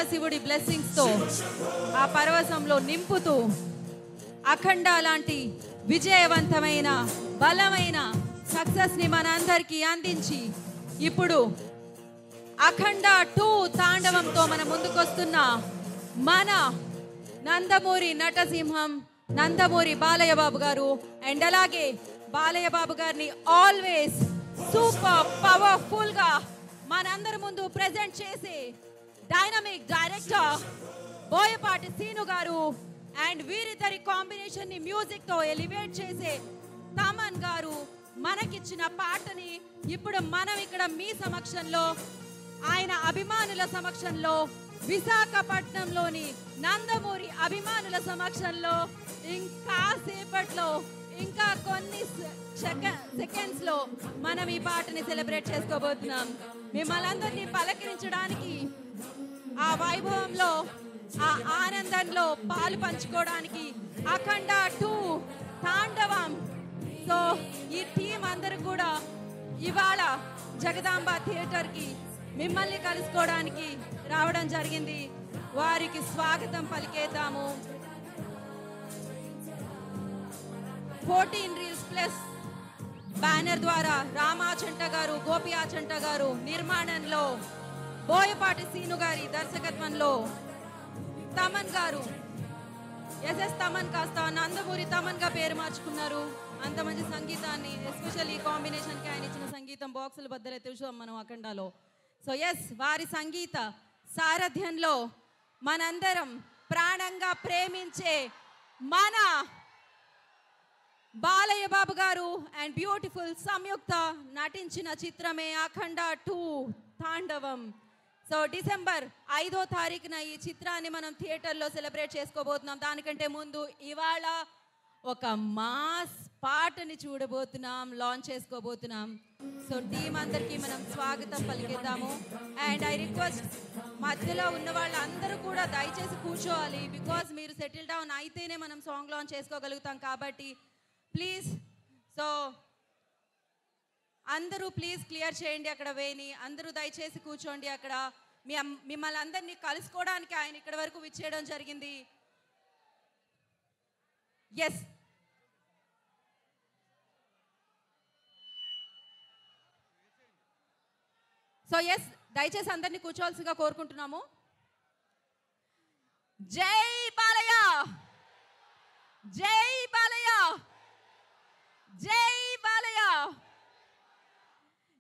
శివుడి బ్లెస్సింగ్స్ తో ఆ పరవశంలో నింపుతూ అఖండ లాంటి విజయవంతమైన బలమైన సక్సెస్ ని మనందరికీ అందించి ఇప్పుడు అఖండ 2 తాండవంతో మన ముందుకొస్తున్న మన నందమూరి నటసింహం నందమూరి బాలయ్య బాబు గారు అండ్ అలాగే బాలయ్య బాబు గారిని ఆల్వేస్ సూపర్ పవర్ఫుల్ గా మనందరి ముందు ప్రెజెంట్ చేసే డైనమిక్ డైరెక్టర్ బోయపాటి సీను గారు అండ్ వీరిద్దరి కాంబినేషన్ ని మ్యూజిక్ తో ఎలివేట్ చేసే తమన్ గారు మనకిచ్చిన పాటని ఇప్పుడు మనం ఇక్కడ మీ సమక్షంలో ఆయన అభిమానుల సమక్షంలో విశాఖపట్నంలోని నందమూరి అభిమానుల సమక్షంలో ఇంకా సేపట్లో ఇంకా కొన్ని సెకండ్స్ లో మనం ఈ పాటని సెలబ్రేట్ చేసుకోబోతున్నాం. మిమ్మల్ని అందరినీ పలకరించడానికి ఆ వైభవంలో ఆ ఆనందంలో పాలు పంచుకోవడానికి అఖండ 2 తాండవం సో ఈ టీం అందరూ కూడా ఇవాళ జగదాంబ థియేటర్ కి మిమ్మల్ని కలుసుకోవడానికి రావడం జరిగింది. వారికి స్వాగతం పలికేద్దాము. 14 రీల్స్ ప్లస్ బ్యానర్ ద్వారా రామాచంట గారు గోపి ఆచంట గారు నిర్మాణంలో బోయపాటి సీను గారి దర్శకత్వంలో తమన్ గారు ఎస్ఎస్ తమన్ కాస్త నందమూరి తమన్ గా పేరు మార్చుకున్నారు. అంత మంచి సంగీతాన్ని ఎస్పెషల్లీ కాంబినేషన్ కి ఆయన ఇచ్చిన సంగీతం బాక్సులు బద్దలే చూసాం మనం అఖండాలో. సో ఎస్ వారి సంగీత సారథ్యంలో మనందరం ప్రాణంగా ప్రేమించే మన బాలయ్య బాబు గారు అండ్ బ్యూటిఫుల్ సంయుక్త నటించిన చిత్రమే అఖండ 2 తాండవం. సో డిసెంబర్ 5వ తారీఖున ఈ చిత్రాన్ని మనం థియేటర్లో సెలబ్రేట్ చేసుకోబోతున్నాం. దానికంటే ముందు ఇవాళ ఒక మాస్ పాటని చూడబోతున్నాం, లాంచ్ చేసుకోబోతున్నాం. సో టీం అందరికీ మనం స్వాగతం పలికిద్దాము. అండ్ ఐ రిక్వెస్ట్ మధ్యలో ఉన్న వాళ్ళందరూ కూడా దయచేసి కూర్చోవాలి. బికాజ్ మీరు సెటిల్ డౌన్ అయితేనే మనం సాంగ్ లాంచ్ చేసుకోగలుగుతాం కాబట్టి ప్లీజ్. సో అందరూ ప్లీజ్ క్లియర్ చేయండి అక్కడ వేని. అందరూ దయచేసి కూర్చోండి అక్కడ. మిమ్మల్ని అందరినీ కలుసుకోవడానికి ఆయన ఇక్కడ వరకు విచ్చేయడం జరిగింది. ఎస్ సో ఎస్ దయచేసి అందరినీ కూర్చోవలసిగా కోరుకుంటున్నాము. జై బాలయ్య, జై బాలయ్య, జై బాలయ్య.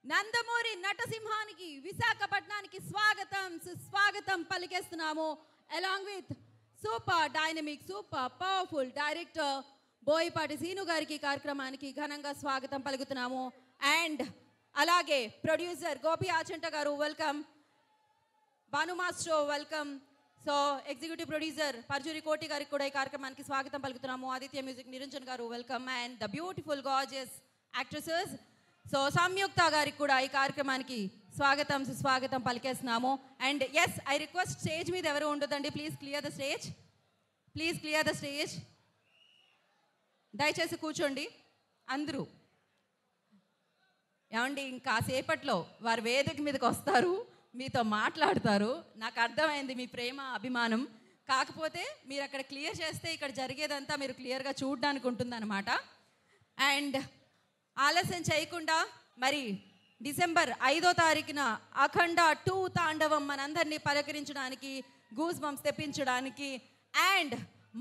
నందమూరి నటసింహానికి విశాఖపట్నానికి స్వాగతం సుస్వాగతం పలికేస్తున్నాము. Along with super dynamic super powerful director Boyapati Seenu గారికి కార్యక్రమానికి ఘనంగా స్వాగతం పలుకుతున్నాము. అండ్ అలాగే ప్రొడ్యూసర్ గోపి ఆచంట గారు welcome, Bhanu master welcome. So executive producer Parchuri Koti గారికి కూడా ఈ కార్యక్రమానికి స్వాగతం పలుకుతున్నాము. ఆదిత్య మ్యూజిక్ నిరంజన్ గారు welcome. And the beautiful gorgeous actresses so Samyuktha గారికి కూడా ఈ కార్యక్రమానికి స్వాగతం సుస్వాగతం పలికేస్తున్నాము. And as I request stage మీద ఎవరు ఉండదండి, please clear the stage, please clear the stage. దయచేసి కూర్చోండి అందరూ. ఏమండి ఇంకా సేపట్లో వారు వేదిక మీదకి వస్తారు, మీతో మాట్లాడతారు. నాకు అర్థమైంది మీ ప్రేమ అభిమానం. కాకపోతే మీరు అక్కడ క్లియర్ చేస్తే ఇక్కడ జరిగేదంతా మీరు క్లియర్గా చూడడానికి ఉంటుందన్నమాట. అండ్ ఆలస్యం చేయకుండా మరి డిసెంబర్ 5వ తారీఖున అఖండ 2 తాండవం మనందరినీ పలకరించడానికి, గూస్ బంప్స్ తెప్పించడానికి అండ్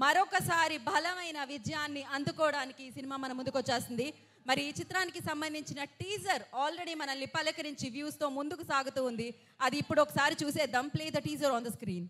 మరొకసారి బలమైన విజయాన్ని అందుకోవడానికి ఈ సినిమా మన ముందుకు వచ్చేస్తుంది. మరి ఈ చిత్రానికి సంబంధించిన టీజర్ ఆల్రెడీ మనల్ని పలకరించి వ్యూస్తో ముందుకు సాగుతూ ఉంది. అది ఇప్పుడు ఒకసారి చూసేద్దాం. Play the teaser on the screen.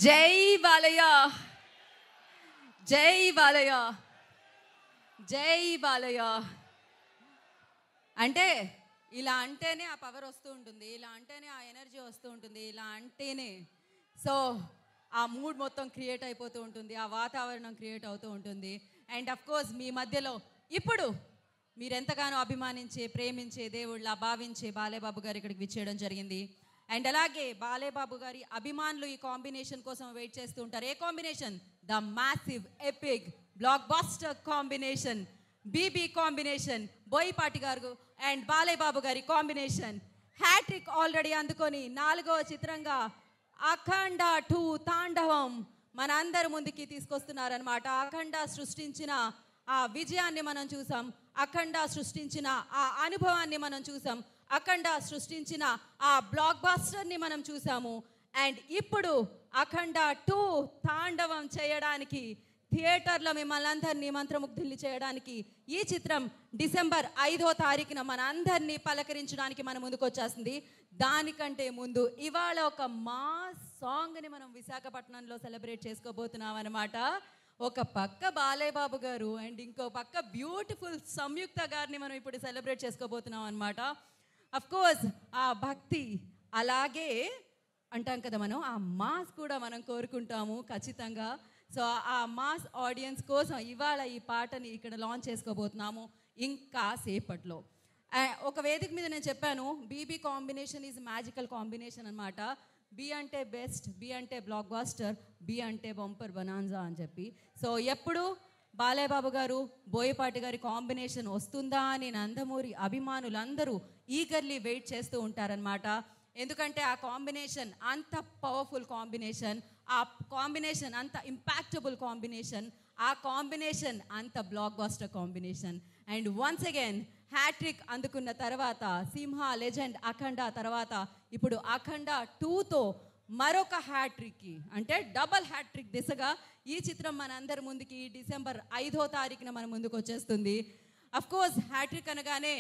జై బాలయ్య, జై బాలయ్య, జై బాలయ్య. అంటే ఇలా అంటేనే ఆ పవర్ వస్తూ ఉంటుంది, ఇలా అంటేనే ఆ ఎనర్జీ వస్తూ ఉంటుంది, ఇలా అంటేనే సో ఆ మూడ్ మొత్తం క్రియేట్ అయిపోతూ ఉంటుంది, ఆ వాతావరణం క్రియేట్ అవుతూ ఉంటుంది. అండ్ అఫ్ కోర్స్ మీ మధ్యలో ఇప్పుడు మీరెంతగానో అభిమానించే, ప్రేమించే, దేవుళ్ళ భావించే బాలేబాబు గారు ఇక్కడికి విచ్చేయడం జరిగింది. అండ్ అలాగే బాలేబాబు గారి అభిమానులు ఈ కాంబినేషన్ కోసం వెయిట్ చేస్తూ ఉంటారు. ఏ combination? The massive epic blockbuster combination, BB combination, Boyapati గారు అండ్ బాలేబాబు గారి కాంబినేషన్. హ్యాట్రిక్ ఆల్రెడీ అందుకొని 4వ చిత్రంగా అఖండ 2 తాండవం మన అందరి ముందుకి తీసుకొస్తున్నారనమాట. అఖండ సృష్టించిన ఆ విజయాన్ని మనం చూసాం, అఖండ సృష్టించిన ఆ అనుభవాన్ని మనం చూసాం, అఖండ సృష్టించిన ఆ బ్లాక్ బాస్టర్ని మనం చూసాము. అండ్ ఇప్పుడు అఖండ 2 తాండవం చేయడానికి థియేటర్లో మిమ్మల్ని అందరినీ మంత్రముగ్ధుల్ని చేయడానికి ఈ చిత్రం డిసెంబర్ 5వ తారీఖున మన అందరినీ పలకరించడానికి మన ముందుకు వచ్చేస్తుంది. దానికంటే ముందు ఇవాళ ఒక మాస్ సాంగ్ని మనం విశాఖపట్నంలో సెలబ్రేట్ చేసుకోబోతున్నాం అనమాట. ఒక పక్క బాలేబాబు గారు అండ్ ఇంకో పక్క బ్యూటిఫుల్ సంయుక్త గారిని మనం ఇప్పుడు సెలబ్రేట్ చేసుకోబోతున్నాం అనమాట. అఫ్ కోర్స్ ఆ భక్తి అలాగే అంటాం కదా, మనం ఆ మాస్ కూడా మనం కోరుకుంటాము ఖచ్చితంగా. సో ఆ మాస్ ఆడియన్స్ కోసం ఇవాళ ఈ పాటని ఇక్కడ లాంచ్ చేసుకోబోతున్నాము ఇంకా సేపట్లో. ఒక వేదిక మీద నేను చెప్పాను, BB combination is magical combination అనమాట. బి అంటే బెస్ట్, బి అంటే బ్లాక్ బాస్టర్, బి అంటే బంపర్ బనాన్జా అని చెప్పి. సో ఎప్పుడు బాలేబాబు గారు, బోయపాటి గారి కాంబినేషన్ వస్తుందా అని నందమూరి అభిమానులందరూ ఈగర్లీ వెయిట్ చేస్తూ ఉంటారనమాట. ఎందుకంటే ఆ కాంబినేషన్ అంత పవర్ఫుల్ కాంబినేషన్, ఆ కాంబినేషన్ అంత ఇంపాక్టబుల్ కాంబినేషన్, ఆ కాంబినేషన్ అంత blockbuster combination. And once again hattrick అందుకున్న తర్వాత సింహ, లెజెండ్, అఖండ తర్వాత ఇప్పుడు అఖండ 2తో మరొక హ్యాట్రిక్కి అంటే డబల్ హ్యాట్రిక్ దిశగా ఈ చిత్రం మన అందరి ముందుకి డిసెంబర్ 5వ తారీఖున మన ముందుకు వచ్చేస్తుంది. అఫ్ కోర్స్ హ్యాట్రిక్ అనగానే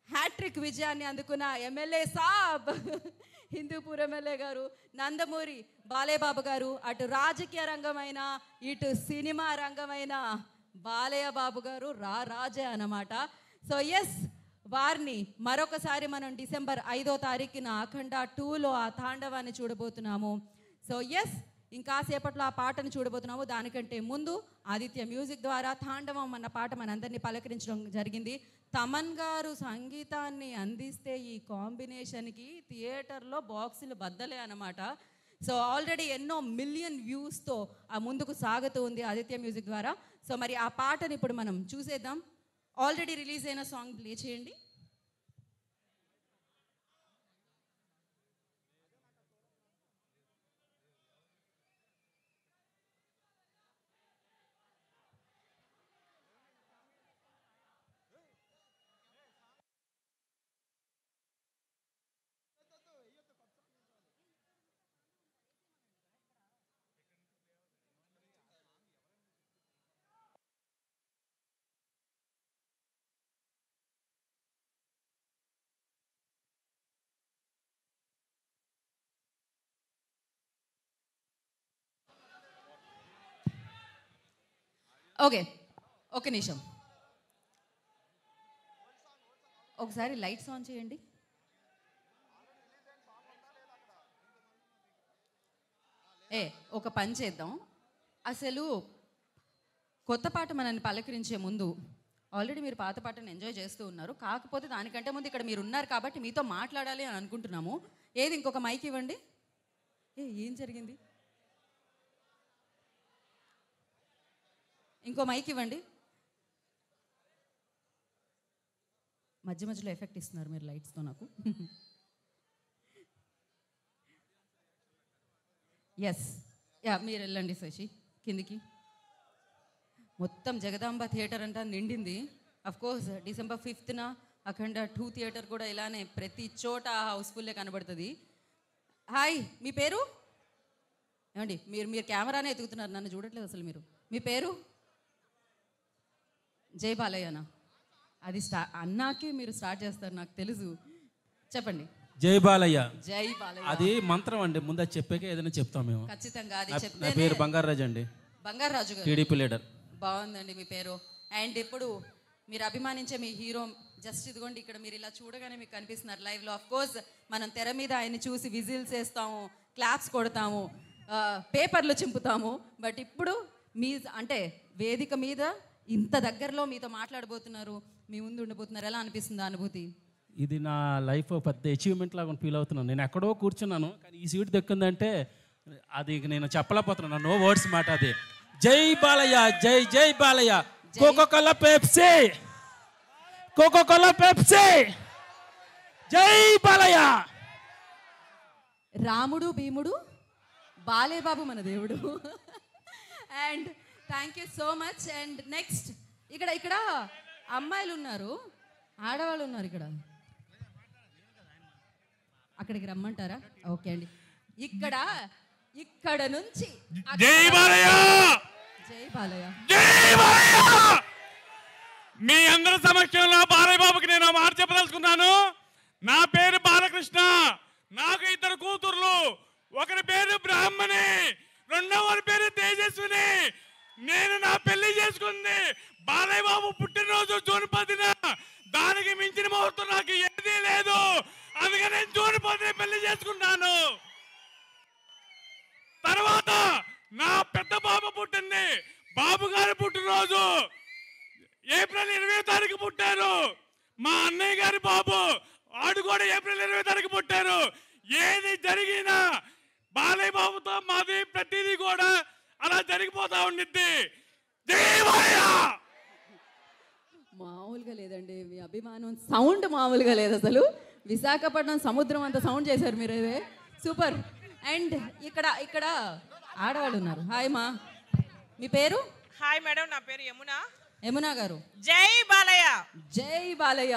హ్యాట్రిక్ విజయాన్ని అందుకున్న ఎమ్మెల్యే సాబ్, హిందూపూర్ ఎమ్మెల్యే గారు, నందమూరి బాలేబాబు గారు, అటు రాజకీయ రంగమైన ఇటు సినిమా రంగమైన బాలయ్య బాబు గారు రాజే అన్నమాట. సో ఎస్, వారిని మరొకసారి మనం డిసెంబర్ 5వ తారీఖున అఖండ 2లో ఆ తాండవాన్ని చూడబోతున్నాము. సో ఎస్, ఇంకాసేపట్లో ఆ పాటను చూడబోతున్నాము. దానికంటే ముందు ఆదిత్య మ్యూజిక్ ద్వారా తాండవం అన్న పాట మనందరినీ పలకరించడం జరిగింది. తమన్ గారు సంగీతాన్ని అందిస్తే ఈ కాంబినేషన్కి థియేటర్లో బాక్సులు బద్దలే అన్నమాట. సో ఆల్రెడీ ఎన్నో మిలియన్ వ్యూస్తో ఆ ముందుకు సాగుతూ ఉంది ఆదిత్య మ్యూజిక్ ద్వారా. సో మరి ఆ పాటని ఇప్పుడు మనం చూసేద్దాం. ఆల్రెడీ రిలీజ్ అయిన సాంగ్ ప్లే చేయండి. ఓకే, ఒక నిమిషం, ఒకసారి లైట్స్ ఆన్ చేయండి. ఒక పని చేద్దాం, అసలు కొత్త పాట మనల్ని పలకరించే ముందు ఆల్రెడీ మీరు పాత పాటను ఎంజాయ్ చేస్తూ ఉన్నారు, కాకపోతే దానికంటే ముందు ఇక్కడ మీరు ఉన్నారు కాబట్టి మీతో మాట్లాడాలి అని అనుకుంటున్నాము. ఏది ఇంకొక మైక్ ఇవ్వండి. ఏం జరిగింది? ఇంకో మైక్ ఇవ్వండి. మధ్య మధ్యలో ఎఫెక్ట్ ఇస్తున్నారు మీరు లైట్స్తో నాకు. ఎస్, మీరు వెళ్ళండి శశి కిందికి. మొత్తం జగదాంబ థియేటర్ అంతా నిండింది. అఫ్కోర్స్ డిసెంబర్ 5న అఖండ 2 థియేటర్ కూడా ఇలానే ప్రతి చోట హౌస్ఫుల్లే కనబడుతుంది. హాయ్, మీ పేరు ఏమండి? మీరు కెమెరానే ఎత్తుకుతున్నారు, నన్ను చూడట్లేదు అసలు. మీ పేరు? జై బాలయ్యనా? అది అన్నాకే మీరు స్టార్ట్ చేస్తారు నాకు తెలుసు. చెప్పండి. జై బాలయ్య. జై బాలయ్య. అది మంత్రం అండి, ముందు అది చెప్పాక ఏదైనా చెప్తాం మేము. ఖచ్చితంగా అది చెప్తే. నా పేరు బంగారాజు అండి. బంగారాజు గారు, టీడీపీ లీడర్. బాగుందండి మీ పేరు. అండ్ ఇప్పుడు మీరు అభిమానించే మీ హీరో జస్ట్ ఇదిగోండి ఇక్కడ మీరు ఇలా చూడగానే మీకు కనిపిస్తున్నారు లైవ్లో. ఆఫ్ కోర్స్ మనం తెర మీద ఆయన్ని చూసి విజిల్స్ వేస్తాము, క్లాప్స్ కొడతాము, పేపర్లు చింపుతాము. బట్ ఇప్పుడు మీ అంటే వేదిక మీద ఇంత దగ్గరలో మీతో మాట్లాడబోతున్నారు, మీ ముందు ఉండబోతున్నారు. ఎలా అనిపిస్తుంది అనుభూతి? ఇది నా లైఫ్ పెద్ద అచీవ్మెంట్ లాగా ఫీల్ అవుతున్నాను. నేను ఎక్కడో కూర్చున్నాను, కానీ ఈ సీట్ దక్కిందంటే అది నేను చెప్పలేకపోతున్నాను. నో వర్డ్స్ మాట అది. జై బాలయ్య, జై జై Balayya. Coca Cola Pepsi, Coca Cola Pepsi, జై బాలయ్య. రాముడు భీముడు, బాలేబాబు మన దేవుడు. And thank you so much. And next ఇక్కడ అమ్మాయిలు ఉన్నారు, ఆడవాళ్ళు ఉన్నారు. అక్కడికి రమ్మంటారా? ఓకే అండి. ఇక్కడ నుంచి జై బాలయ్య, జై బాలయ్య, జై బాలయ్య. మీ అందరి సమక్షంలో బాలయ్య బాబుకి నేను మాట చెప్పదలుచుకున్నాను. నా పేరు బాలకృష్ణ. నాకు 2 కూతుర్లు. ఒకరి పేరు బ్రాహ్మణి, రెండవ పేరు తేజస్విని. నేను నా పెళ్లి చేసుకుంది బాలయ్య బాబు పుట్టినరోజు జూన్ 10న. దానికి మించిన ముహూర్తం నాకు ఏదీ లేదు. అందుకే నేను జూన్ 10న పెళ్లి చేసుకున్నాను. తర్వాత నా పెద్ద బాబు పుట్టింది. బాబు గారి పుట్టినరోజు ఏప్రిల్ 20వ తారీఖు పుట్టారు. మా అన్నయ్య గారి బాబు వాడు కూడా ఏప్రిల్ 20వ తారీఖు పుట్టారు. ఏది జరిగినా బాలయ్య బాబుతో మాది ప్రతిదీ కూడా అలా జరిగిపోతా ఉండిద్ది. మామూలుగా లేదండి మీ అభిమానం, సౌండ్ మామూలుగా లేదు అసలు. విశాఖపట్నం సముద్రం అంత సౌండ్ చేశారు మీరు, ఇదే సూపర్. అండ్ ఇక్కడ ఆడవాళ్ళు ఉన్నారు. హాయ్ మా, మీ పేరు? హాయ్ మేడం, నా పేరు యమున. యమున గారు, జై బాలయ్య, జై బాలయ్య.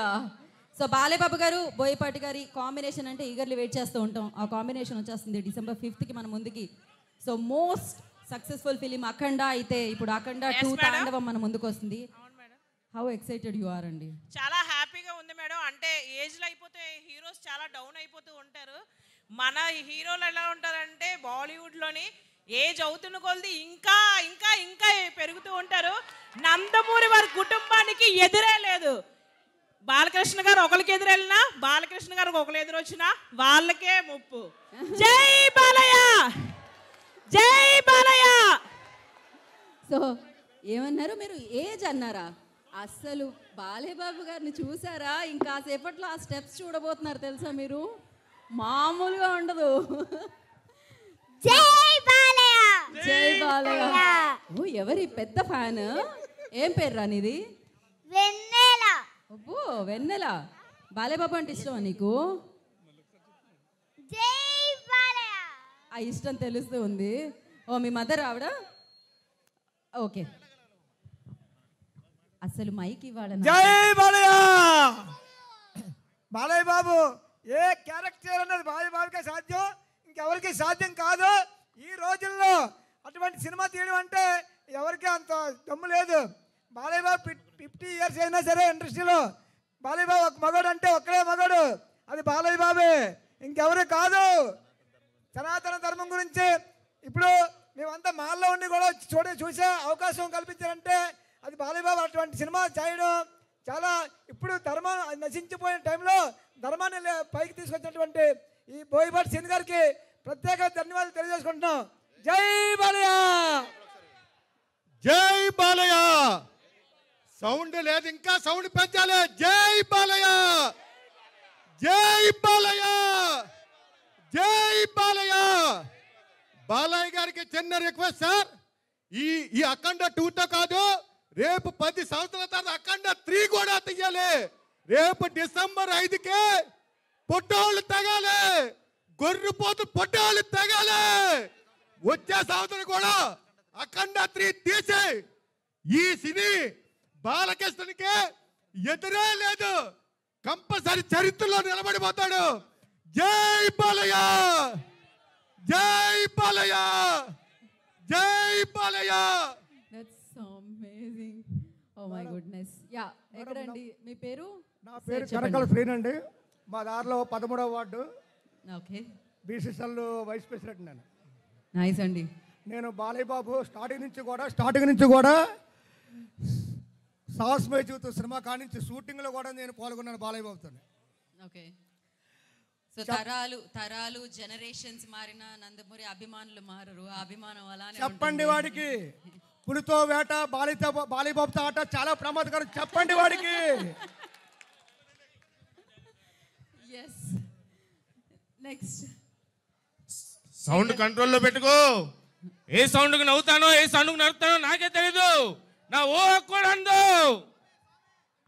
సో బాలయ్య బాబు గారు, బోయపాటి గారి కాంబినేషన్ అంటే ఈగర్లీ వెయిట్ చేస్తూ ఉంటాం. ఆ కాంబినేషన్ వచ్చేస్తుంది December 5th మన ముందుకి. సో మోస్ట్ సక్సెస్ఫుల్ ఫిలిం అఖండ అయితే ఇప్పుడు అఖండ 2 తాండవం మన ముందుకు వస్తుంది. హౌ ఎక్సైటెడ్ యు ఆర్ అండి? చాలా హ్యాపీగా ఉంది మేడం. అంటే ఏజ్లో అయిపోతే హీరోస్ చాలా డౌన్ అయిపోతూ ఉంటారు. మన హీరోలు ఎలా ఉంటారంటే బాలీవుడ్లోని ఏజ్ అవుతున్న కొలది ఇంకా ఇంకా ఇంకా పెరుగుతూ ఉంటారు. నందమూరి వారి కుటుంబానికి ఎదురే లేదు. బాలకృష్ణ గారు ఒకరికి ఎదురెళ్ళినా, బాలకృష్ణ గారికి ఒకరు ఎదురొచ్చినా వాళ్ళకే ముప్పు. జై బాలయ్య, జై బాలయ్య. సో ఏమన్నారు మీరు? ఏజ్ అన్నారా? అస్సలు బాలయ్య బాబు గారిని చూసారా? ఇంకా సేపట్లో ఆ స్టెప్స్ చూడబోతున్నారు తెలుసా మీరు? మామూలుగా ఉండదు. జై బాలయ్య, జై బాలయ్య. ఓ ఎవరి పెద్ద ఫ్యాన్? ఏం పేరు రా నీది? వెన్నెల. అబ్బో వెన్నెల. బాలయ్య బాబు అంటే ఇష్టమా నీకు? జై బాలయ్య. ఆ ఇష్టం తెలుస్తూ ఉంది. ఓ మీ మదర్ ఆవిడ? ఓకే. అసలు మైక్ ఇవ్వాలని. జై బాలయ్య. బాలయ్య బాబు ఏ క్యారెక్టర్ అన్నది బాలయ్య బాబుకే సాధ్యం, ఇంకెవరికి సాధ్యం కాదు. ఈ రోజుల్లో అటువంటి సినిమా తీయడం అంటే ఎవరికి అంత దమ్ము లేదు. బాలయ్య బాబు 50 years అయినా సరే ఇండస్ట్రీలో బాలయ్య బాబు ఒక మగోడు అంటే ఒక్కడే మగోడు, అది బాలయ్య బాబే, ఇంకెవరు కాదు. సనాతన ధర్మం గురించి ఇప్పుడు మేమంతా మాల్లో ఉండి కూడా చూసే అవకాశం కల్పించారంటే అది బాలయ్య బాబు. అటువంటి సినిమా చేయడం చాలా, ఇప్పుడు ధర్మం నశించిపోయిన టైంలో ధర్మాన్ని పైకి తీసుకొచ్చినటువంటి ఈ బోయపాటి సీన్ గారికి ప్రత్యేక ధన్యవాదాలు తెలియజేసుకుంటున్నాం. జై బాలయ్య, జై బాలయ్య. సౌండ్ లేదు, ఇంకా సౌండ్ పెంచాలి. జై బాలయ్య, జై బాలయ్య, జై బాలయ్య. బాలయ్య గారికి చిన్న రిక్వెస్ట్ సార్, ఈ అఖండ 2తో కాదు, రేపు 10 సంవత్సరాల తర్వాత అఖండ 3 కూడా తీయాలి. రేపు December 5కే పొట్టోళ్ళు తగాలి, గొర్రెపోతు పొట్టోళ్ళు తగాలి. వచ్చే సంవత్సరం కూడా అఖండ 3 తీసి ఈ సినీ బాలకృష్ణకి ఎదురే లేదు, కంపల్సరీ చరిత్రలో నిలబడిపోతాడు. జై బాలయ్య, జై బాలయ్య, జై Balayya. That's amazing. Oh my goodness. Yeah ఎక్కడండి మీ పేరు? నా పేరు కరకల శ్రీన్ అండి. మా దారిలో 13వ ward okay, BCCL vice president నేను. నైస్ అండి. నేను బాలయ్య బాబు స్టార్టింగ్ నుంచి కూడా సాహసమయ జీవితం సినిమా కానించి షూటింగ్లో కూడా నేను పాల్గొన్నాను బాలయ్య బాబుతో. ఓకే, సో తరాలు జనరేషన్స్ మారిన నందమూరి అభిమానులు మారరు, ఆ అభిమానం అలానే చెప్పండి వాడికి. పులితో వేట బాలయ్య బాబుతో ఆట చాలా ప్రమాదకరం. చెప్పండి వాడికి. Yes, next. సౌండ్ కంట్రోల్లో పెట్టుకో. ఏ సౌండ్కి నవ్వుతానో ఏ సౌండ్కి నవ్వుతానో నాకే తెలీదు. నా ఓ కూడా అందు.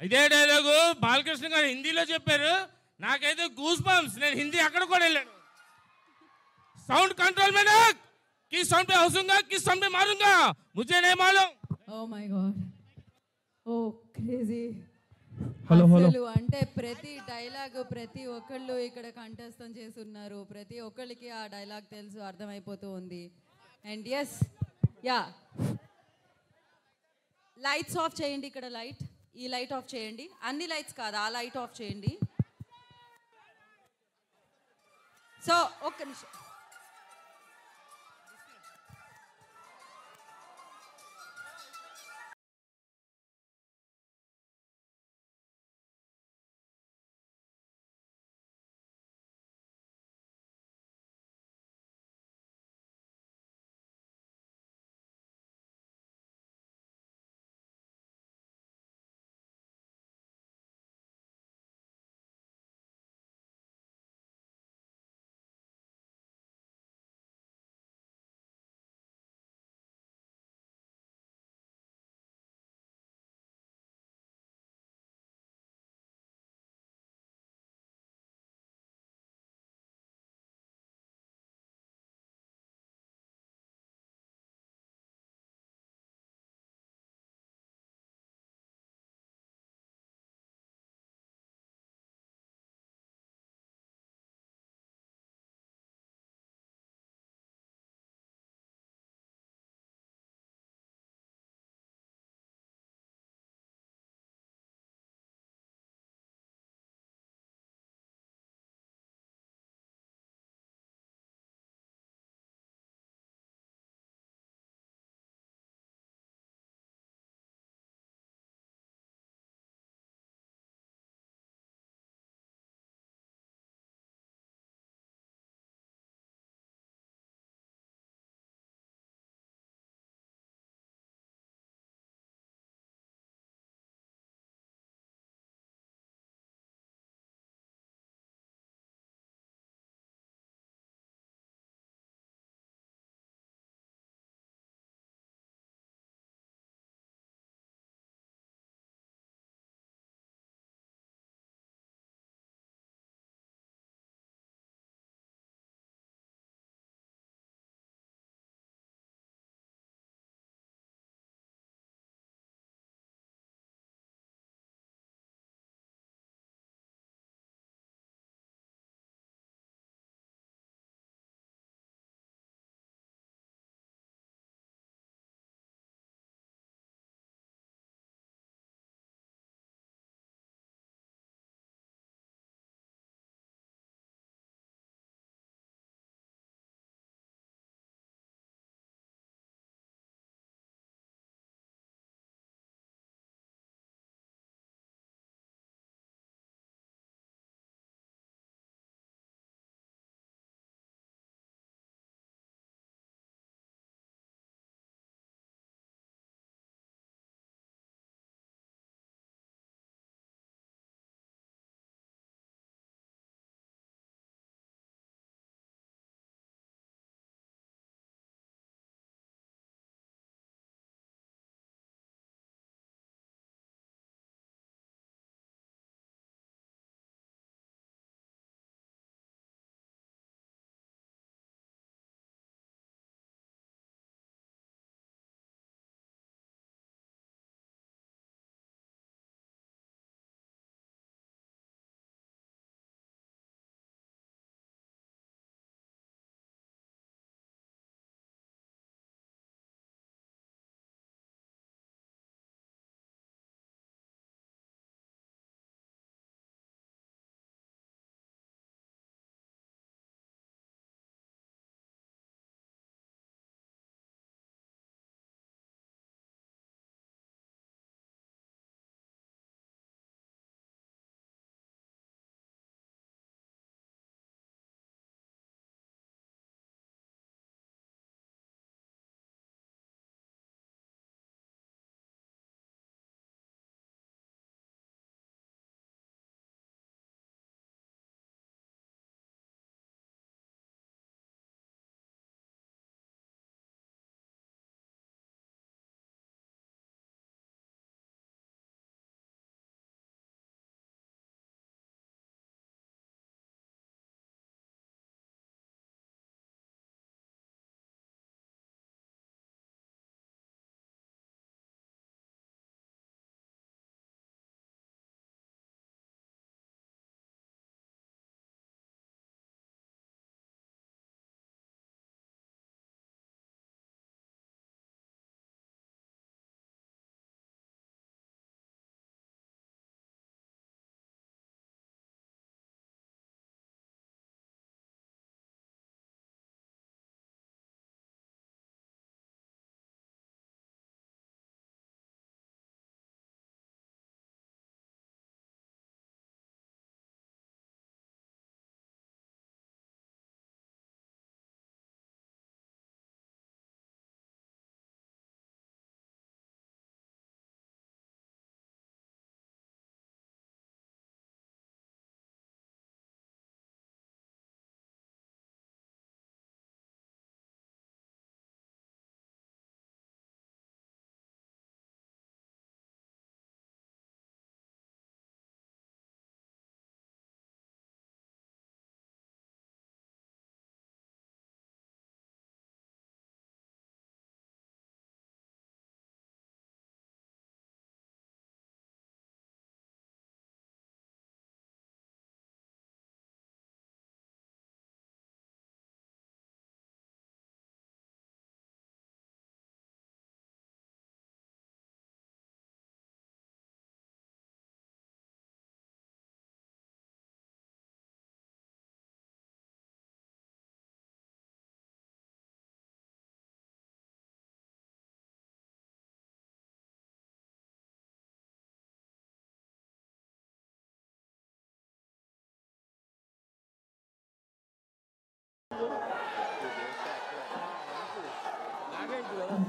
ఇదే డైలాగు బాలకృష్ణ గారు హిందీలో చెప్పారు. నాకైతే గూస్ బంప్స్. నేను హిందీ అక్కడ కూడా వెళ్ళాను. साउंड कंट्रोल में रख. किस साउंड पे हंसूंगा किस साउंड पे मारूंगा मुझे नहीं मालूम. Oh my god, oh crazy. Hello అసలు అంటే ప్రతి డైలాగ్ ప్రతి ఒక్కళ్ళు ఇక్కడ కంఠస్థం చేసి ఉన్నారు. ప్రతి ఒక్కళ్ళకి ఆ డైలాగ్ తెలుసు, అర్థమైపోతూ ఉంది. And yes, yeah, lights off చేయండి. ఇక్కడ లైట్, ఈ లైట్ ఆఫ్ చేయండి. అన్ని లైట్స్ కాదు, ఆ లైట్ ఆఫ్ చేయండి. సో ఒక్క నిమిషం.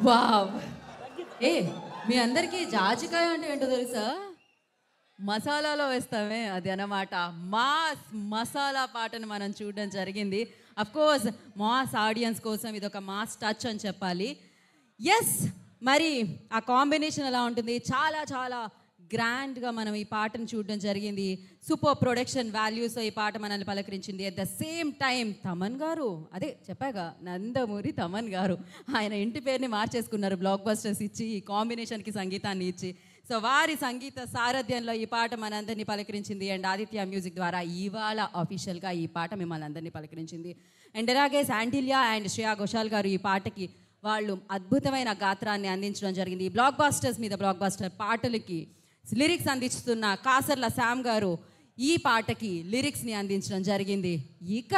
వావ్. ఏ మీ అందరికీ జాజికాయ అంటే ఏంటో తెలుసా? మసాలాలో వేస్తామే, అది అన్నమాట. మాస్ మసాలా పాటను మనం చూడడం జరిగింది. అఫ్ కోర్స్ మాస్ ఆడియన్స్ కోసం ఇది ఒక మాస్ టచ్ అని చెప్పాలి. ఎస్, మరి ఆ కాంబినేషన్ ఎలా ఉంటుంది? చాలా చాలా గ్రాండ్గా మనం ఈ పాటను చూడడం జరిగింది. సూపర్ ప్రొడక్షన్ వాల్యూస్తో ఈ పాట మనల్ని పలకరించింది. At the same time Thaman గారు, అదే చెప్పాగా, నందమూరి తమన్ గారు ఆయన ఇంటి పేరుని మార్చేసుకున్నారు బ్లాక్ బస్టర్స్ ఇచ్చి, ఈ కాంబినేషన్కి సంగీతాన్ని ఇచ్చి. సో వారి సంగీత సారథ్యంలో ఈ పాట మనందరినీ పలకరించింది. అండ్ ఆదిత్య మ్యూజిక్ ద్వారా ఇవాళ అఫీషియల్గా ఈ పాట మిమ్మల్ని అందరినీ పలకరించింది. అండ్ అలాగే శాండిల్యా అండ్ శ్రేయా ఘోషాల్ గారు ఈ పాటకి వాళ్ళు అద్భుతమైన గాత్రాన్ని అందించడం జరిగింది. ఈ బ్లాక్ బాస్టర్స్ మీద బ్లాక్ బాస్టర్ పాటలకి లిరిక్స్ అందిస్తున్న కాసర్ల శామ్ గారు ఈ పాటకి లిరిక్స్ని అందించడం జరిగింది. ఇక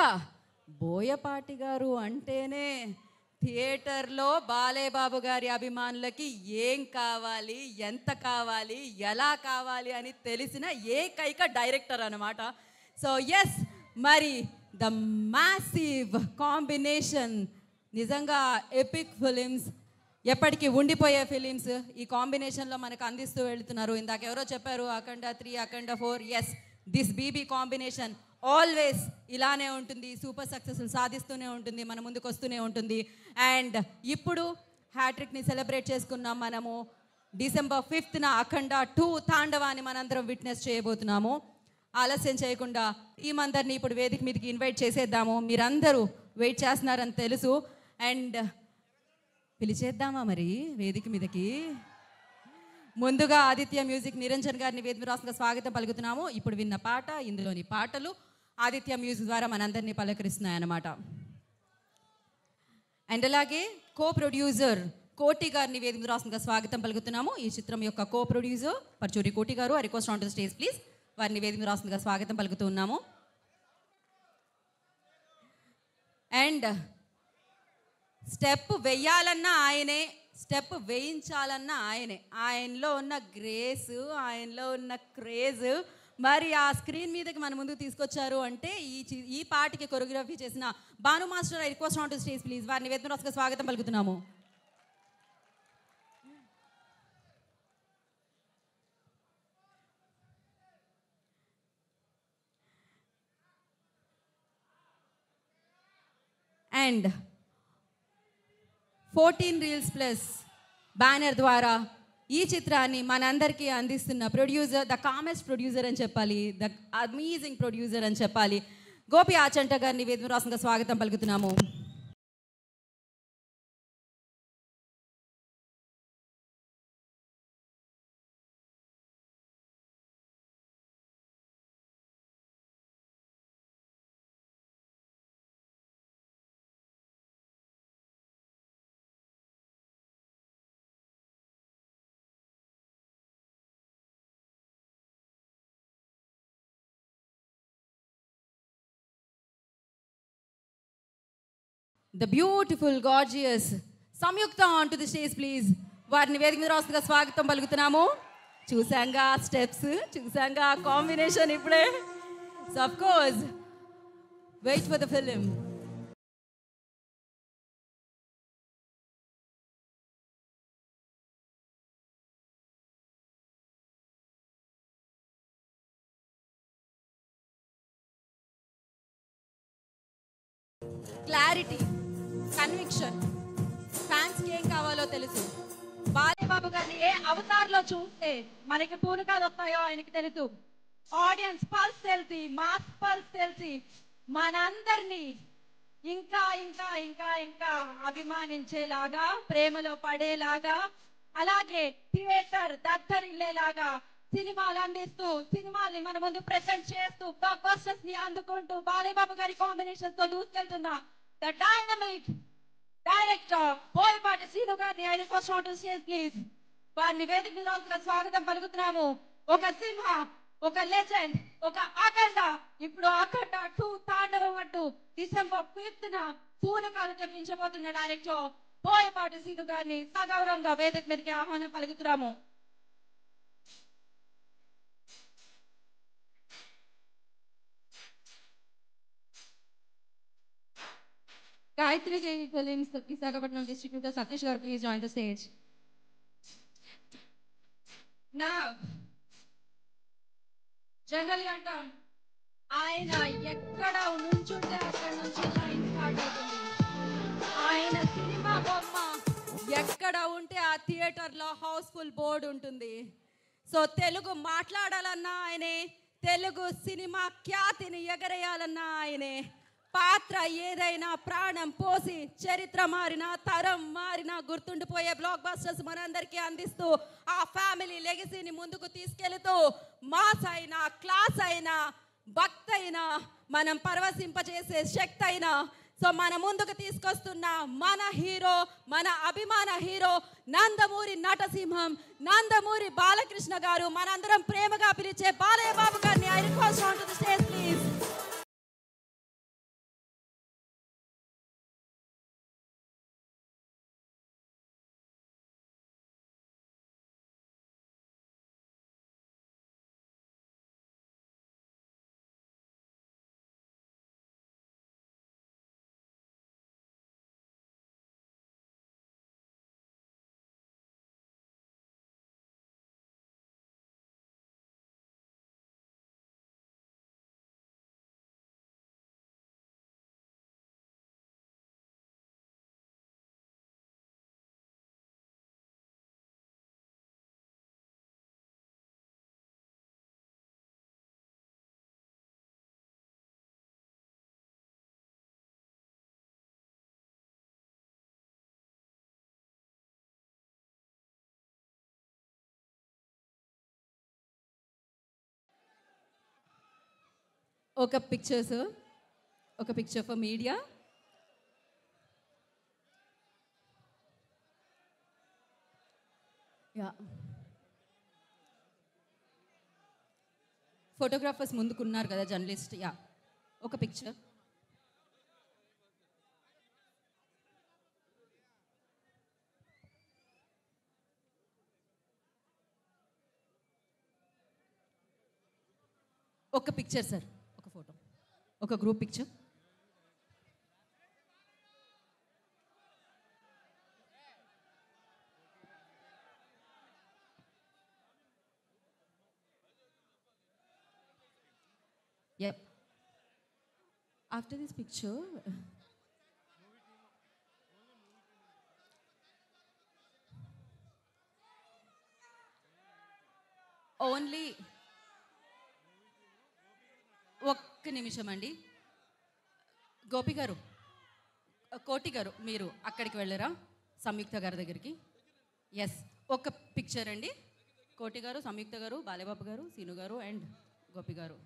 బోయపాటి గారు అంటేనే థియేటర్లో బాలేబాబు గారి అభిమానులకి ఏం కావాలి, ఎంత కావాలి, ఎలా కావాలి అని తెలిసిన ఏకైక డైరెక్టర్ అన్నమాట. సో ఎస్, మరి ద మ్యాసివ్ కాంబినేషన్, నిజంగా ఎపిక్ ఫిలిమ్స్, ఎప్పటికీ ఉండిపోయే ఫిలిమ్స్ ఈ కాంబినేషన్లో మనకు అందిస్తూ వెళుతున్నారు. ఇందాక ఎవరో చెప్పారు Akhanda 3, Akhanda 4. Yes, this BB combination always ఇలానే ఉంటుంది, సూపర్ సక్సెస్ఫుల్ సాధిస్తూనే ఉంటుంది, మన ముందుకు వస్తూనే ఉంటుంది. అండ్ ఇప్పుడు హ్యాట్రిక్ని సెలబ్రేట్ చేసుకున్నాం మనము. December 5th అఖండ 2 తాండవాన్ని మనందరం విట్నెస్ చేయబోతున్నాము. ఆలస్యం చేయకుండా ఈ మందరిని ఇప్పుడు వేదిక మీదకి ఇన్వైట్ చేసేద్దాము. మీరందరూ వెయిట్ చేస్తున్నారని తెలుసు. అండ్ పిలిచేద్దామా మరి వేదిక మీదకి? ముందుగా ఆదిత్య మ్యూజిక్ నిరంజన్ గారిని వేదిక రాష్ట్రంగా స్వాగతం పలుకుతున్నాము. ఇప్పుడు విన్న పాట, ఇందులోని పాటలు ఆదిత్య మ్యూజిక్ ద్వారా మనందరినీ పలకరిస్తున్నాయన్నమాట. అండ్ అలాగే కో ప్రొడ్యూసర్ కోటి గారిని వేదిక రాష్ట్రంగా స్వాగతం పలుకుతున్నాము. ఈ చిత్రం యొక్క కో ప్రొడ్యూసర్ పర్చూరి కోటి గారు. I request on to stage please. వారిని వేదిక రాష్ట్రంగా స్వాగతం పలుకుతూ ఉన్నాము. అండ్ స్టెప్ వెయ్యాలన్నా ఆయనే, స్టెప్ వేయించాలన్నా ఆయనే. ఆయనలో ఉన్న గ్రేస్, ఆయనలో ఉన్న క్రేజ్ మరి ఆ స్క్రీన్ మీదకి మన ముందుకు తీసుకొచ్చారు అంటే ఈ పాటకి కొరియోగ్రఫీ చేసిన Bhanu master, I request on to stage please. వారిని వేదిక రాష్ట్రంగా స్వాగతం పలుకుతున్నాము. అండ్ 14 Reels Plus బ్యానర్ ద్వారా ఈ చిత్రాన్ని మనందరికీ అందిస్తున్న ప్రొడ్యూసర్, ద కామెస్ట్ ప్రొడ్యూసర్ అని చెప్పాలి, ద అమేజింగ్ ప్రొడ్యూసర్ అని చెప్పాలి, గోపి ఆచంట గారిని వేదిక రాష్ట్రంగా స్వాగతం పలుకుతున్నాము. The beautiful gorgeous Samyuktha on to the stage please. వారిని వేదిక మీద రాష్ట్రంగా స్వాగతం పలుకుతున్నాము. చూసాంగా స్టెప్స్, చూసాంగా కాంబినేషన్ ఇప్పుడే. So of course wait for the film. Clarity, conviction, ఫ్యాన్స్కి ఏం కావాలో తెలుసు. బాలేబాబు గారిని ఏ అవతార్లో చూస్తే మనకి పూనకాలు వస్తాయో ఆయనకి తెలుసు. ఆడియన్స్ పల్స్ తెలిసి, మాస్ పల్స్ తెలిసి మనందరినీ ఇంకా ఇంకా ఇంకా ఇంకా అభిమానించేలాగా, ప్రేమలో పడేలాగా, అలాగే థియేటర్ దద్దరిల్లేలాగా సినిమాలు అందిస్తూ, సినిమాల్ని మన ముందు ప్రెజెంట్ చేస్తూ, బ్లాక్ బస్టర్స్ ని అందుకుంటూ బాలేబాబు గారి కాంబినేషన్ తో దూసుకెళ్తున్న the dynamic director Boyapati Srinu గారిని I request on to stage please. వారిని వేదిక మీద స్వాగతం పలుకుతున్నాము. ఒక సింహ, ఒక లెజెండ్, ఒక అఖండ, ఇప్పుడు అఖండ 2 తాండవం అంటూ December 5th పూనకాలు తెప్పించబోతున్న డైరెక్టర్ బోయపాటి శ్రీను గారిని సగౌరవంగా వేదిక మీదకి ఆహ్వానం పలుకుతున్నాము. Gayatri J Films, Visakhapatnam distributor Satish Garu, please join the stage. Now, general గా అంటాం ఆయన ఎక్కడ నుంచుంటే అక్కడ నుంచి లైన్ స్టార్ట్ అవుతుంది. ఆయన సినిమా బొమ్మ ఎక్కడ ఉంటే ఆ థియేటర్లో హౌస్ఫుల్ బోర్డు ఉంటుంది. సో తెలుగు మాట్లాడాలన్నా ఆయనే, తెలుగు సినిమా ఖ్యాతిని ఎగరేయాలన్నా ఆయనే. పాత్ర ఏదైనా ప్రాణం పోసి చరిత్ర మారిన, తరం మారిన గుర్తుండిపోయే బ్లాక్ బస్టర్స్ మనందరికీ అందిస్తూ ఆ ఫ్యామిలీ లెగసీని ముందుకు తీసుకెళ్తూ మాస్ అయినా, క్లాస్ అయినా, భక్తి అయినా, మనం పరవశింపజేసే శక్తి అయినా, సో మన ముందుకు తీసుకొస్తున్న మన హీరో, మన అభిమాన హీరో నందమూరి నటసింహం, నందమూరి బాలకృష్ణ గారు. మనందరం ప్రేమగా పిలిచే బాలయ్య బాబు గారిని I request on to the stage please. ఒక పిక్చర్స్, ఒక picture for media. Yeah, photographers ముందుకున్నారు కదా, జర్నలిస్ట్. యా, ఒక పిక్చర్. ఒక పిక్చర్ సార్, ఒక ఫోటో, ఒక group picture. Yep. After this picture, only ఒక్క నిమిషం అండి. గోపి గారు, కోటి గారు, మీరు అక్కడికి వెళ్ళారా సంయుక్త గారి దగ్గరికి? ఎస్, ఒక పిక్చర్ అండి. కోటి గారు, సంయుక్త గారు, బాలయ్యబాబు గారు, సీను గారు అండ్ గోపి గారు.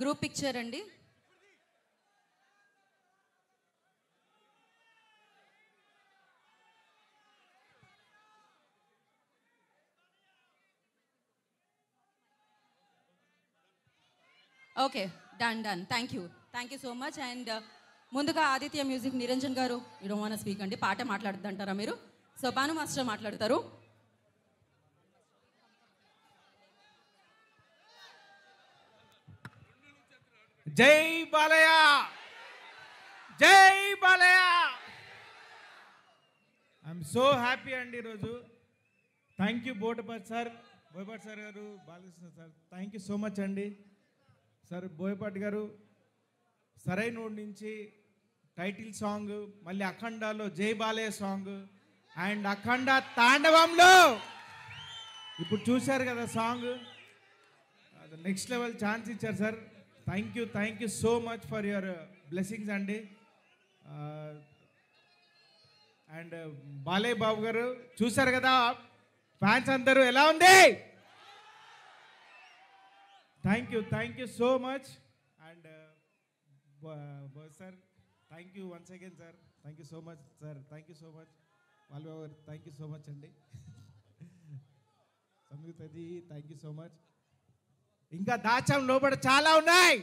గ్రూప్ పిక్చర్ అండి. Okay, done. Thank you so much. And ముందుగా ఆదిత్య మ్యూజిక్ నిరంజన్ గారు, you don't want to speak అండి, పాట మాట్లాడుతుంటారా మీరు? సో భాను మాస్టర్ మాట్లాడతారు. జై బాలయ్య, జై బాలయ్య. ఐఎమ్ సో హ్యాపీ అండి ఈరోజు. థ్యాంక్ యూ బోయపాటి సార్ గారు, Balakrishna sir, thank you so much అండి. సార్ బోయపాటి గారు సరైనోడి నుంచి టైటిల్ సాంగ్, మళ్ళీ అఖండాలో జై బాలయ్య సాంగ్, అండ్ అఖండ తాండవంలో ఇప్పుడు చూశారు కదా సాంగ్, నెక్స్ట్ లెవెల్ ఛాన్స్ ఇచ్చారు sir. Thank you so much for your blessings అండి. అండ్ బాలయ్య బాబు గారు చూశారు కదా, ఫ్యాన్స్ అందరూ ఎలా ఉంది? Thank you so much. And sir thank you once again sir, thank you so much sir, thank you so much. Balayya Babu గారు thank you so much అండి. సంయుక్తజీ థ్యాంక్ యూ సో మచ్. ఇంకా దాచాం లోపల చాలా ఉన్నాయి.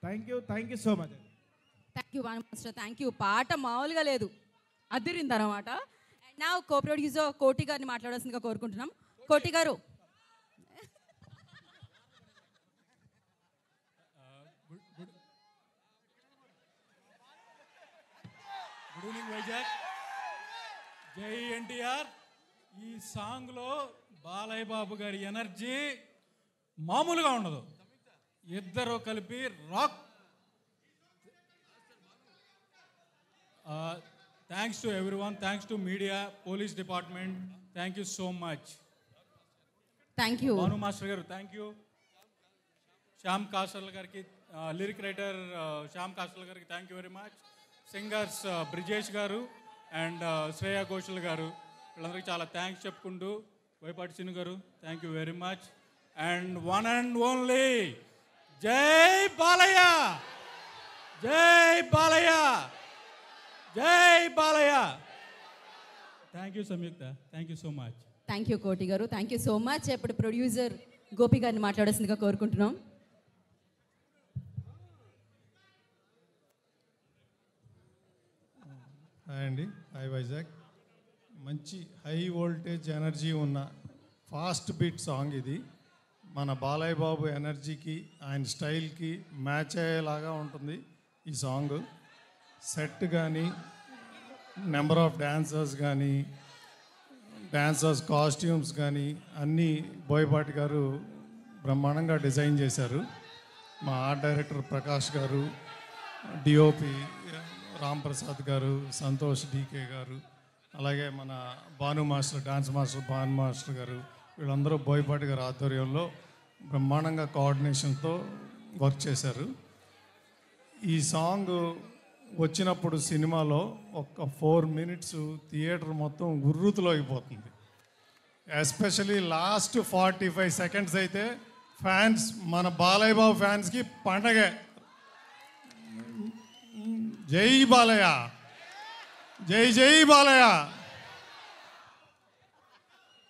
Thank you so much. Thank you master, thank you. పాట మామూలుగా లేదు, అదిరింది అనమాట. అండ్ నా కో ప్రొడ్యూసర్ కోటి గారిని మాట్లాడాల్సిందిగా కోరుకుంటున్నాం. కోటి గారు, గుడ్ ఈవినింగ్ వైజాగ్. జై ఎన్టీఆర్. ఈ సాంగ్లో బాలయ్య బాబు గారి ఎనర్జీ మామూలుగా ఉండదు. ఇద్దరు కలిపి rock. Thanks to everyone, thanks to media, police department, thank you so much. Thank you Bhanu master గారు, థ్యాంక్ యూ. శ్యామ్ కాసల్ గారికి, లిరిక్ రైటర్ శ్యామ్ కాసల్ గారికి thank you very much. Singers Brijesh గారు అండ్ శ్రేయా ఘోషల్ గారు, వీళ్ళందరికీ చాలా థ్యాంక్స్ చెప్పుకుంటూ, బోయపాటి సీను గారు thank you very much. And one and only జై బాలయ్య, జై బాలయ్య, జై Balayya. Thank you Samyuktha, thank you so much. Thank you కోటి గారు, థ్యాంక్ యూ సో మచ్. ఇప్పుడు ప్రొడ్యూసర్ గోపి గారిని మాట్లాడాల్సిందిగా కోరుకుంటున్నాం. హాయ్ అండి, హాయ్ వైజాగ్. మంచి హై వోల్టేజ్ ఎనర్జీ ఉన్న ఫాస్ట్ బీట్ సాంగ్ ఇది. మన బాలయ్య బాబు ఎనర్జీకి, ఆయన స్టైల్కి మ్యాచ్ అయ్యేలాగా ఉంటుంది ఈ సాంగ్. సెట్ కానీ, నెంబర్ ఆఫ్ డాన్సర్స్ కానీ, డాన్సర్స్ కాస్ట్యూమ్స్ కానీ అన్నీ బోయపాటి గారు బ్రహ్మాండంగా డిజైన్ చేశారు. మా ఆర్ట్ డైరెక్టర్ ప్రకాష్ గారు, డిఓపి రామ్ ప్రసాద్ గారు, సంతోష్ డీకే గారు, అలాగే మన Bhanu master, dance master Bhanu master గారు, వీళ్ళందరూ బోయపాటి గారి ఆధ్వర్యంలో బ్రహ్మాండంగా కోఆర్డినేషన్తో వర్క్ చేశారు. ఈ సాంగ్ వచ్చినప్పుడు సినిమాలో ఒక 4 minutes థియేటర్ మొత్తం ఉర్రూతులో అయిపోతుంది. ఎస్పెషలీ లాస్ట్ 45 seconds అయితే ఫ్యాన్స్, మన బాలయ్య బాబు ఫ్యాన్స్కి పండగే. జై బాలయ్య, జై జై Balayya.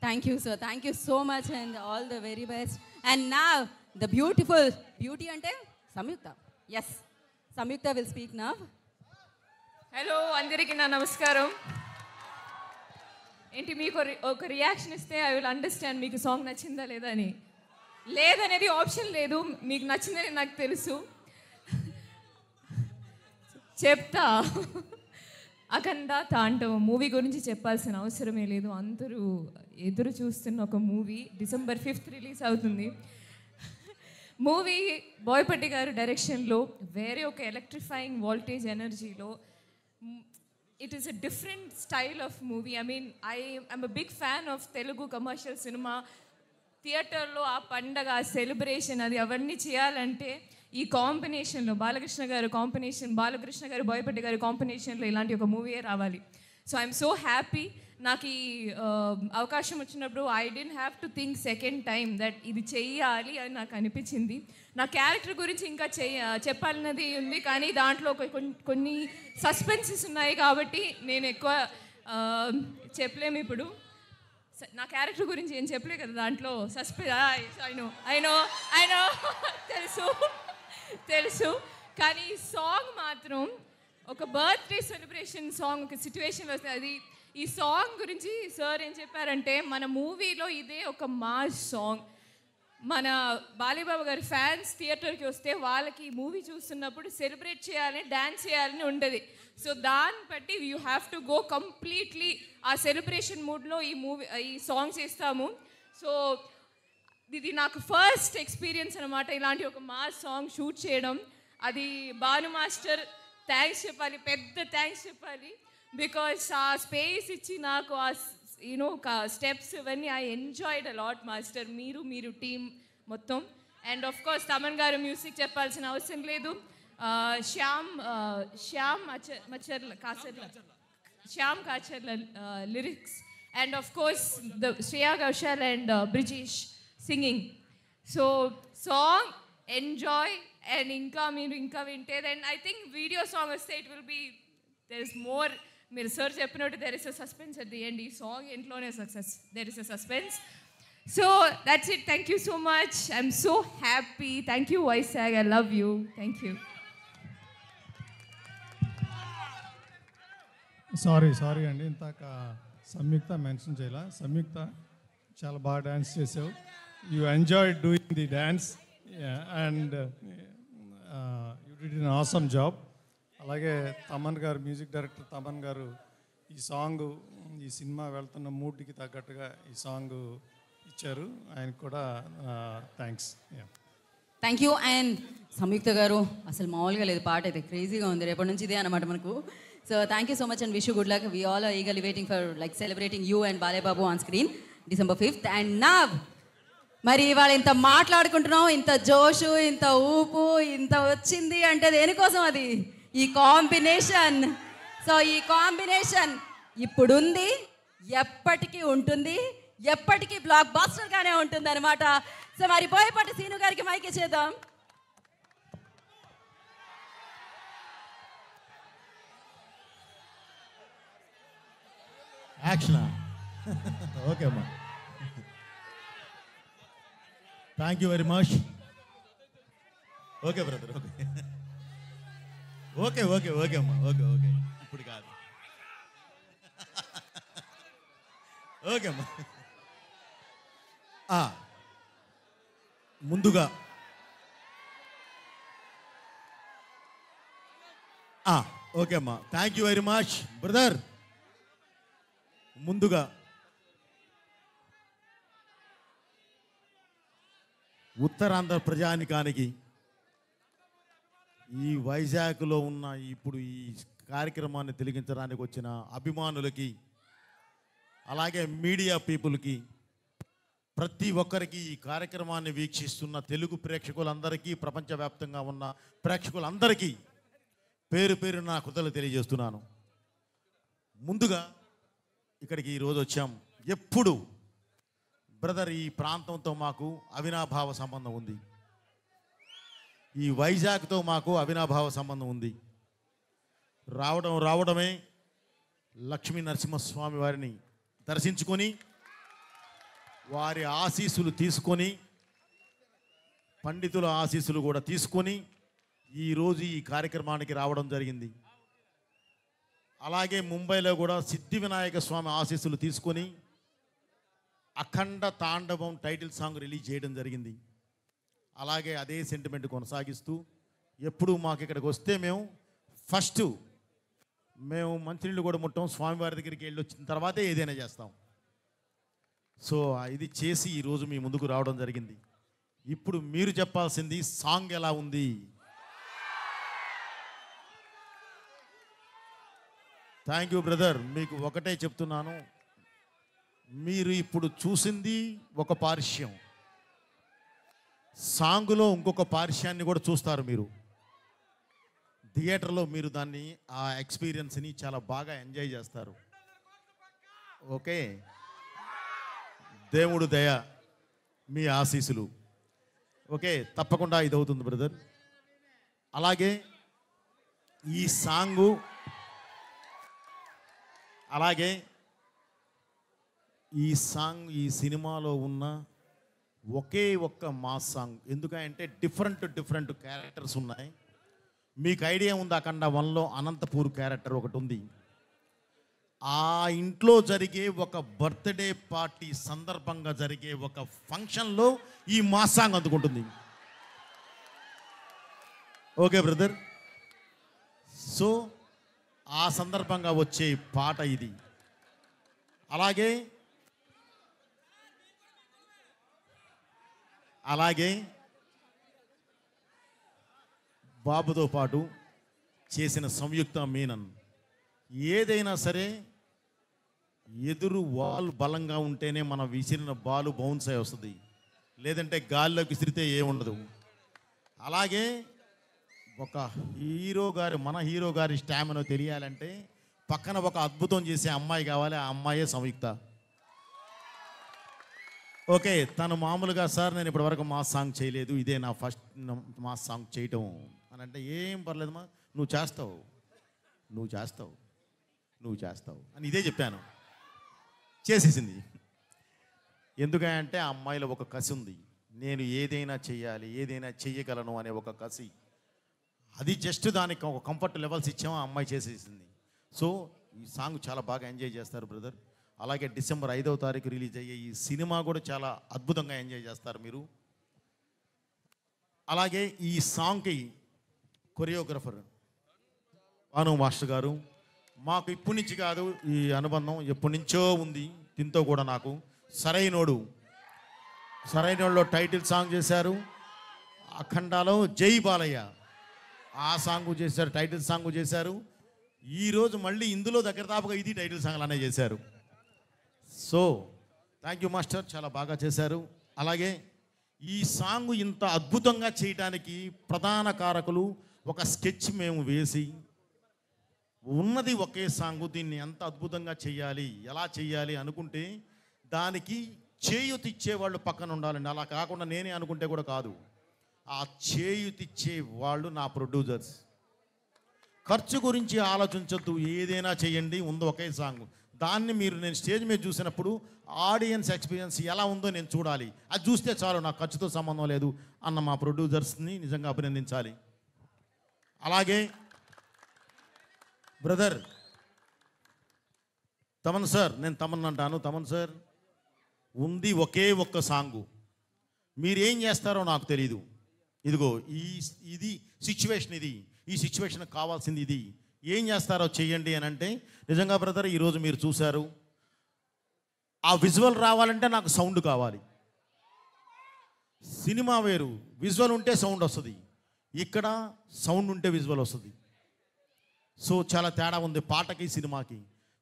Thank you, sir. Thank you so much and all the very best. And now, the beautiful beauty ante Samyukta. Yes, Samyukta will speak now. Hello అందరికీ నా నమస్కారం. ఏంటి మీకు ఒక రియాక్షన్ ఇస్తే ఐ విల్ అండర్స్టాండ్ మీకు సాంగ్ నచ్చిందా లేదా అని. లేదనేది ఆప్షన్ లేదు, మీకు నచ్చిందని నాకు తెలుసు. చెప్తా. అఖండ తాండవం మూవీ గురించి చెప్పాల్సిన అవసరమే లేదు. అందరూ ఎదురు చూస్తున్న ఒక మూవీ. December 5th రిలీజ్ అవుతుంది. మూవీ బోయపాటి గారు డైరెక్షన్లో వేరే ఒక ఎలక్ట్రిఫైయింగ్ వోల్టేజ్ ఎనర్జీలో. It is a different style of movie. I mean I'm a big fan of Telugu commercial cinema. థియేటర్లో ఆ పండగ, ఆ సెలబ్రేషన్, అది అవన్నీ చేయాలంటే ఈ కాంబినేషన్లో బాలకృష్ణ గారు కాంబినేషన్, బాలకృష్ణ గారు బోయపాటి గారు కాంబినేషన్లో ఇలాంటి ఒక మూవీయే రావాలి. So I'm so happy. నాకు ఈ అవకాశం వచ్చినప్పుడు I didn't have to think second time that ఇది చెయ్యాలి అని నాకు అనిపించింది. నా క్యారెక్టర్ గురించి ఇంకా చెప్పాలన్నది ఉంది, కానీ దాంట్లో కొన్ని సస్పెన్సెస్ ఉన్నాయి కాబట్టి నేను ఎక్కువ చెప్పలేము ఇప్పుడు. నా క్యారెక్టర్ గురించి ఏం చెప్పలే కదా దాంట్లో. అయినో తెలుసు కానీ ఈ సాంగ్ మాత్రం ఒక బర్త్డే సెలబ్రేషన్ సాంగ్, ఒక సిచ్యువేషన్లో వస్తుంది. అది ఈ సాంగ్ గురించి సార్ ఏం చెప్పారంటే, మన మూవీలో ఇదే ఒక మాస్ సాంగ్. మన బాలయ్యబాబు గారి ఫ్యాన్స్ థియేటర్కి వస్తే వాళ్ళకి ఈ మూవీ చూస్తున్నప్పుడు సెలబ్రేట్ చేయాలని, డ్యాన్స్ చేయాలని ఉంటుంది. సో దాన్ని బట్టి you have to go completely ఆ సెలబ్రేషన్ మూడ్లో ఈ సాంగ్స్ ఇస్తాము. సో ఇది నాకు ఫస్ట్ ఎక్స్పీరియన్స్ అనమాట, ఇలాంటి ఒక మాస్ సాంగ్ షూట్ చేయడం. అది భాను మాస్టర్ థ్యాంక్స్ చెప్పాలి, పెద్ద థ్యాంక్స్ చెప్పాలి. బికాస్ ఆ స్పేస్ ఇచ్చి నాకు ఆ స్టెప్స్ ఇవన్నీ I enjoyed a lot master, మీరు టీమ్ మొత్తం. అండ్ ఆఫ్ కోర్స్ తమన్ గారు మ్యూజిక్ చెప్పాల్సిన అవసరం లేదు. Shyam Kasarla lyrics, and of course the Shreya Ghoshal and Brijesh singing. So song enjoy. And ఇంకా మీరు ఇంకా వింటే then I think video song వస్తే it will be there is more. మీరు సార్ చెప్పినట్టు there is a suspense at the end. ఈ సాంగ్ ఎంట్లోనే there is a suspense. So that's it. Thank you so much. I'm so happy. Thank you Vizag. I love you. Thank you. Sorry అండి, ఇంతాక సంయుక్త mention చేయాల. సంయుక్త చాలా బాగా dance చేసావు. You enjoy doing the dance and you did an awesome job. అలాగే తమన్ గారు, music director Thaman గారు ఈ song, ఈ సినిమా వెళ్తున్న మూడ్కి తగ్గట్టుగా ఈ సాంగ్ ఇచ్చారు. ఆయనకు కూడా థ్యాంక్స్. Thank you. అండ్ సంయుక్త గారు అసలు మామూలుగా లేదు, పాట అయితే క్రేజీగా ఉంది. రేపటి నుంచి ఇదే అనమాట మనకు. So thank you so much and wish you good luck. We all are eagerly waiting for like celebrating you and Balayya Babu on screen December 5th. And now మరి ఇవాళ ఇంత మాట్లాడుకుంటున్నాం, ఇంత జోషు, ఇంత ఊపు, ఇంత వచ్చింది అంటే దేనికోసం? అది ఈ కాంబినేషన్. సో ఈ కాంబినేషన్ ఇప్పుడుంది, ఎప్పటికీ ఉంటుంది, ఎప్పటికీ బ్లాక్ బాస్టర్గానే ఉంటుంది అనమాట. సో మరి బోయపాటి సీను గారికి మైక్ ఇచ్చేద్దాం. యాక్షనా? ఓకే అమ్మా, thank you very much. Okay brother, okay okay okay okay అమ్మా, ఓకే ఓకే, ఇప్పుడు కాదు, ఓకే అమ్మా. ముందుగా ఓకే అమ్మా, thank you very much brother. ముందుగా ఉత్తరాంధ్ర ప్రజానికానికి, ఈ వైజాగ్లో ఉన్న ఇప్పుడు ఈ కార్యక్రమాన్ని తిలకించడానికి వచ్చిన అభిమానులకి, అలాగే మీడియా పీపుల్కి, ప్రతి ఒక్కరికి, ఈ కార్యక్రమాన్ని వీక్షిస్తున్న తెలుగు ప్రేక్షకులందరికీ, ప్రపంచవ్యాప్తంగా ఉన్న ప్రేక్షకులందరికీ పేరు పేరు నా కృతజ్ఞతలు తెలియజేస్తున్నాను. ముందుగా ఇక్కడికి ఈరోజు వచ్చాం. ఎప్పుడు బ్రదర్ ఈ ప్రాంతంతో మాకు అవినాభావ సంబంధం ఉంది, ఈ వైజాగ్తో మాకు అవినాభావ సంబంధం ఉంది. రావడమే లక్ష్మీ నరసింహస్వామి వారిని దర్శించుకొని, వారి ఆశీస్సులు తీసుకొని, పండితుల ఆశీస్సులు కూడా తీసుకొని ఈరోజు ఈ కార్యక్రమానికి రావడం జరిగింది. అలాగే ముంబైలో కూడా సిద్ధి వినాయక స్వామి ఆశీస్సులు తీసుకొని అఖండ తాండవం టైటిల్ సాంగ్ రిలీజ్ చేయడం జరిగింది. అలాగే అదే సెంటిమెంట్ కొనసాగిస్తూ ఎప్పుడు మాకు ఇక్కడికి వస్తే మేము మంచినీళ్ళు కూడా ముట్టాం, స్వామివారి దగ్గరికి వెళ్ళి వచ్చిన తర్వాతే ఏదైనా చేస్తాం. సో ఇది చేసి ఈరోజు మీ ముందుకు రావడం జరిగింది. ఇప్పుడు మీరు చెప్పాల్సింది సాంగ్ ఎలా ఉంది. Thank you brother. మీకు ఒకటే చెప్తున్నాను, మీరు ఇప్పుడు చూసింది ఒక పార్శ్యం, సాంగులో ఇంకొక పార్శ్యాన్ని కూడా చూస్తారు మీరు. థియేటర్లో మీరు దాన్ని, ఆ ఎక్స్పీరియన్స్ని చాలా బాగా ఎంజాయ్ చేస్తారు. ఓకే, దేవుడు దయ, మీ ఆశీస్సులు. ఓకే, తప్పకుండా ఇది అవుతుంది బ్రదర్. అలాగే ఈ సాంగు, అలాగే ఈ సినిమాలో ఉన్న ఒకే ఒక్క మాస్ సాంగ్. ఎందుకంటే డిఫరెంట్ క్యారెక్టర్స్ ఉన్నాయి. మీకు ఐడియా ఉంది, అఖండ 1లో అనంతపూర్ క్యారెక్టర్ ఒకటి ఉంది. ఆ ఇంట్లో జరిగే ఒక బర్త్డే పార్టీ సందర్భంగా జరిగే ఒక ఫంక్షన్లో ఈ మాస్ సాంగ్ అందుకుంటుంది. Okay brother. సో ఆ సందర్భంగా వచ్చే పాట ఇది. అలాగే బాబుతో పాటు చేసిన సంయుక్త మీనన్, ఏదైనా సరే ఎదురు వాల్ బలంగా ఉంటేనే మనం విసిరిన బాలు బౌన్స్ అయి వస్తుంది, లేదంటే గాల్లోకి విసిరితే ఏముండదు. అలాగే ఒక మన హీరో గారి స్టామినా తెలియాలంటే పక్కన ఒక అద్భుతం చేసే అమ్మాయి కావాలి, ఆ అమ్మాయే సంయుక్త. ఓకే, తను మామూలుగా సార్ నేను ఇప్పటివరకు మాస్ సాంగ్ చేయలేదు, ఇదే నా ఫస్ట్ మాస్ సాంగ్ చేయటం అని అంటే, ఏం పర్లేదమ్మా, నువ్వు చేస్తావు అని ఇదే చెప్పాను. చేసేసింది. ఎందుకంటే ఆ అమ్మాయిలో ఒక కసి ఉంది, నేను ఏదైనా చెయ్యాలి, ఏదైనా చెయ్యగలను అనే ఒక కసి. అది జస్ట్ దానికి ఒక కంఫర్ట్ లెవెల్స్ ఇచ్చాము, ఆ అమ్మాయి చేసేసింది. సో ఈ సాంగ్ చాలా బాగా ఎంజాయ్ చేస్తారు బ్రదర్. అలాగే డిసెంబర్ 5వ తారీఖు రిలీజ్ అయ్యే ఈ సినిమా కూడా చాలా అద్భుతంగా ఎంజాయ్ చేస్తారు మీరు. అలాగే ఈ సాంగ్కి కొరియోగ్రఫర్ భాను మాస్టర్ గారు. మాకు ఇప్పటి నుంచి కాదు ఈ అనుబంధం, ఎప్పటి నుంచో ఉంది దీంతో కూడా. నాకు సరైనోడులో టైటిల్ సాంగ్ చేశారు. అఖండాలో జై బాలయ్య ఆ సాంగ్ చేశారు, టైటిల్ సాంగ్ చేశారు. ఈరోజు మళ్ళీ ఇందులో దగ్గర దాపుగా ఇది టైటిల్ సాంగ్ అనే చేశారు. సో థ్యాంక్ యూ మాస్టర్, చాలా బాగా చేశారు. అలాగే ఈ సాంగ్ ఇంత అద్భుతంగా చేయడానికి ప్రధాన కారకులు ఒక స్కెచ్ మేము వేసి ఉన్నది ఒకే సాంగ్, దీన్ని ఎంత అద్భుతంగా చేయాలి, ఎలా చేయాలి అనుకుంటే దానికి చేయూతిచ్చే వాళ్ళు పక్కన ఉండాలండి. అలా కాకుండా నేనే అనుకుంటే కూడా కాదు. ఆ చేయూతిచ్చే వాళ్ళు నా ప్రొడ్యూసర్స్. ఖర్చు గురించి ఆలోచించొద్దు, ఏదైనా చేయండి, ఉంది ఒకే సాంగ్. దాన్ని మీరు నేను స్టేజ్ మీద చూసినప్పుడు ఆడియన్స్ ఎక్స్పీరియన్స్ ఎలా ఉందో నేను చూడాలి. అది చూస్తే చాలు, నాకు ఖర్చుతో సంబంధం లేదు అన్న మా ప్రొడ్యూసర్స్ని నిజంగా అభినందించాలి. అలాగే బ్రదర్ తమన్ సార్, నేను తమన్ అంటాను, తమన్ సార్ ఉంది ఒకే ఒక్క సాంగు, మీరేం చేస్తారో నాకు తెలీదు. ఇదిగో ఇది సిచ్యువేషన్, ఈ సిచ్యువేషన్కి కావాల్సింది ఇది, ఏం చేస్తారో చెయ్యండి అని అంటే నిజంగా బ్రదర్ ఈరోజు మీరు చూశారు. ఆ విజువల్ రావాలంటే నాకు సౌండ్ కావాలి. సినిమా వేరు, విజువల్ ఉంటే సౌండ్ వస్తుంది. ఇక్కడ సౌండ్ ఉంటే విజువల్ వస్తుంది. సో చాలా తేడా ఉంది పాటకి సినిమాకి.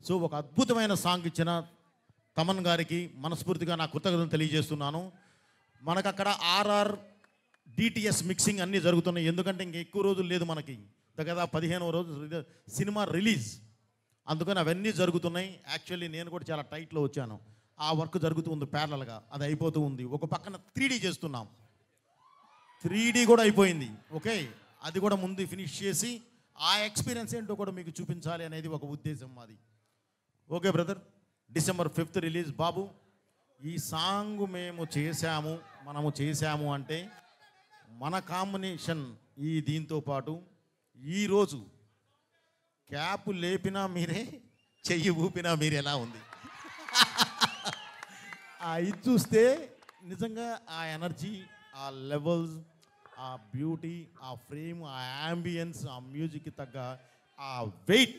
సో ఒక అద్భుతమైన సాంగ్ ఇచ్చిన తమన్ గారికి మనస్ఫూర్తిగా నా కృతజ్ఞతలు తెలియజేస్తున్నాను. మనకు అక్కడ ఆర్ఆర్ డిటిఎస్ మిక్సింగ్ అన్నీ జరుగుతున్నాయి. ఎందుకంటే ఇంక ఎక్కువ రోజులు లేదు మనకి, దగ్గర 15వ రోజు సినిమా రిలీజ్, అందుకని అవన్నీ జరుగుతున్నాయి. యాక్చువల్లీ నేను కూడా చాలా టైట్లో వచ్చాను. ఆ వర్క్ జరుగుతూ ఉంది ప్యారలల్గా, అది అయిపోతూ ఉంది. ఒక పక్కన 3D చేస్తున్నాం, 3D కూడా అయిపోయింది. ఓకే, అది కూడా ముందు ఫినిష్ చేసి ఆ ఎక్స్పీరియన్స్ ఏంటో కూడా మీకు చూపించాలి అనేది ఒక ఉద్దేశం మాది. Okay brother, December 5th release. బాబు ఈ సాంగ్ మనము చేశాము అంటే మన కాంబినేషన్ ఈ దీంతో పాటు ఈరోజు క్యాప్ లేపినా మీరే, చెయ్యి ఊపినా మీరు ఎలా ఉంది ఇది చూస్తే నిజంగా ఆ ఎనర్జీ, ఆ లెవెల్స్, ఆ బ్యూటీ, ఆ ఫ్రేమ్, ఆ యాంబియన్స్, ఆ మ్యూజిక్కి తగ్గ ఆ వెయిట్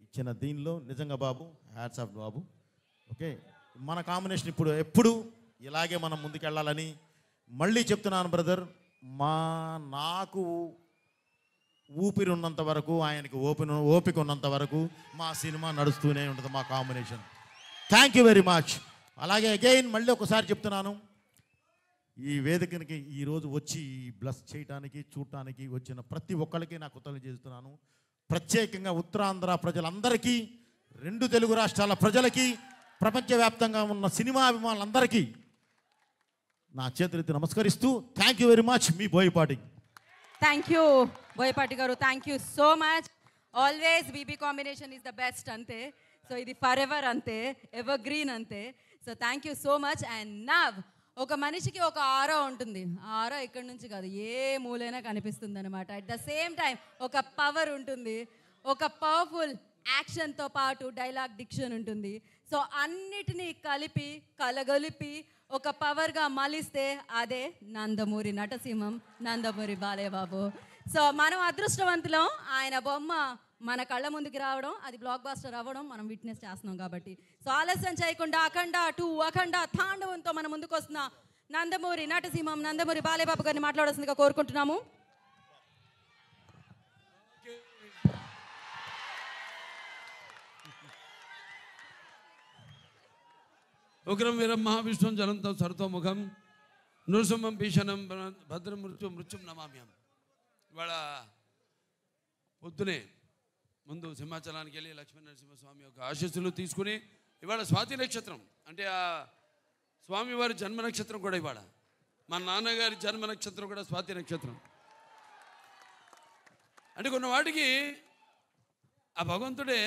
ఇచ్చిన దీనిలో నిజంగా బాబు హ్యాట్స్ ఆఫ్ బాబు. ఓకే, మన కాంబినేషన్ ఎప్పుడు ఇలాగే మనం ముందుకెళ్ళాలని మళ్ళీ చెప్తున్నాను బ్రదర్. నాకు ఊపిరి ఉన్నంత వరకు, ఆయనకి ఓపిక ఉన్నంత వరకు మా సినిమా నడుస్తూనే ఉంటుంది, మా combination. Thank you very much. అలాగే అగైన్ మళ్ళీ ఒకసారి చెప్తున్నాను, ఈ వేదికనికి ఈరోజు వచ్చి బ్లస్ చేయడానికి, చూడటానికి వచ్చిన ప్రతి ఒక్కరికి నా కృతజ్ఞతలు చేస్తున్నాను. ప్రత్యేకంగా ఉత్తరాంధ్ర ప్రజలందరికీ, 2 తెలుగు రాష్ట్రాల ప్రజలకి, ప్రపంచవ్యాప్తంగా ఉన్న సినిమా అభిమానులందరికీ నా చేతులెత్తి నమస్కరిస్తూ థ్యాంక్ యూ వెరీ మచ్. మీ బోయపాటి. థ్యాంక్ యూ బోయపాటి గారు, thank you so much. Always BB combination is the best అంతే. సో ఇది ఫర్ ఎవర్ అంతే, ఎవర్ గ్రీన్ అంతే. So thank you so much. And now ఒక మనిషికి ఒక ఆరో ఉంటుంది. ఆ ఆరో ఇక్కడ నుంచి కాదు, ఏ మూలైనా కనిపిస్తుంది అనమాట. అట్ ద సేమ్ టైం ఒక పవర్ ఉంటుంది, ఒక పవర్ఫుల్ యాక్షన్తో పాటు డైలాగ్ డిక్షన్ ఉంటుంది. సో అన్నిటినీ కలిపి కలగలిపి ఒక పవర్గా మలిస్తే అదే నందమూరి నటసింహం, నందమూరి బాలయ్య బాబు. సో మనం అదృష్టవంతులం, ఆయన బొమ్మ మన కళ్ళ ముందుకు రావడం, అది బ్లాక్ బాస్టర్ అవ్వడం మనం విట్నెస్ చేస్తున్నాం కాబట్టి. సో ఆలస్యం చేయకుండా అఖండ 2 అఖండ తాండవంతో మన ముందుకు వస్తున్న నందమూరి నటసింహం, నందమూరి బాలయ్య బాబు గారిని మాట్లాడాల్సిందిగా కోరుకుంటున్నాము. ఉగ్రం వీరం మహావిష్ణుం జలంతం సర్వతోముఖం నృసింహం భీషణం భద్రం మృత్యుం నమామ్యం. ఇవాళ పొద్దునే ముందు సింహాచలానికి వెళ్ళి లక్ష్మీ నరసింహస్వామి యొక్క ఆశీస్సులు తీసుకుని, ఇవాళ స్వాతి నక్షత్రం అంటే ఆ స్వామివారి జన్మ నక్షత్రం కూడా ఇవాళ. మా నాన్నగారి జన్మ నక్షత్రం కూడా స్వాతి నక్షత్రం. అంటే కొన్ని వాటికి ఆ భగవంతుడే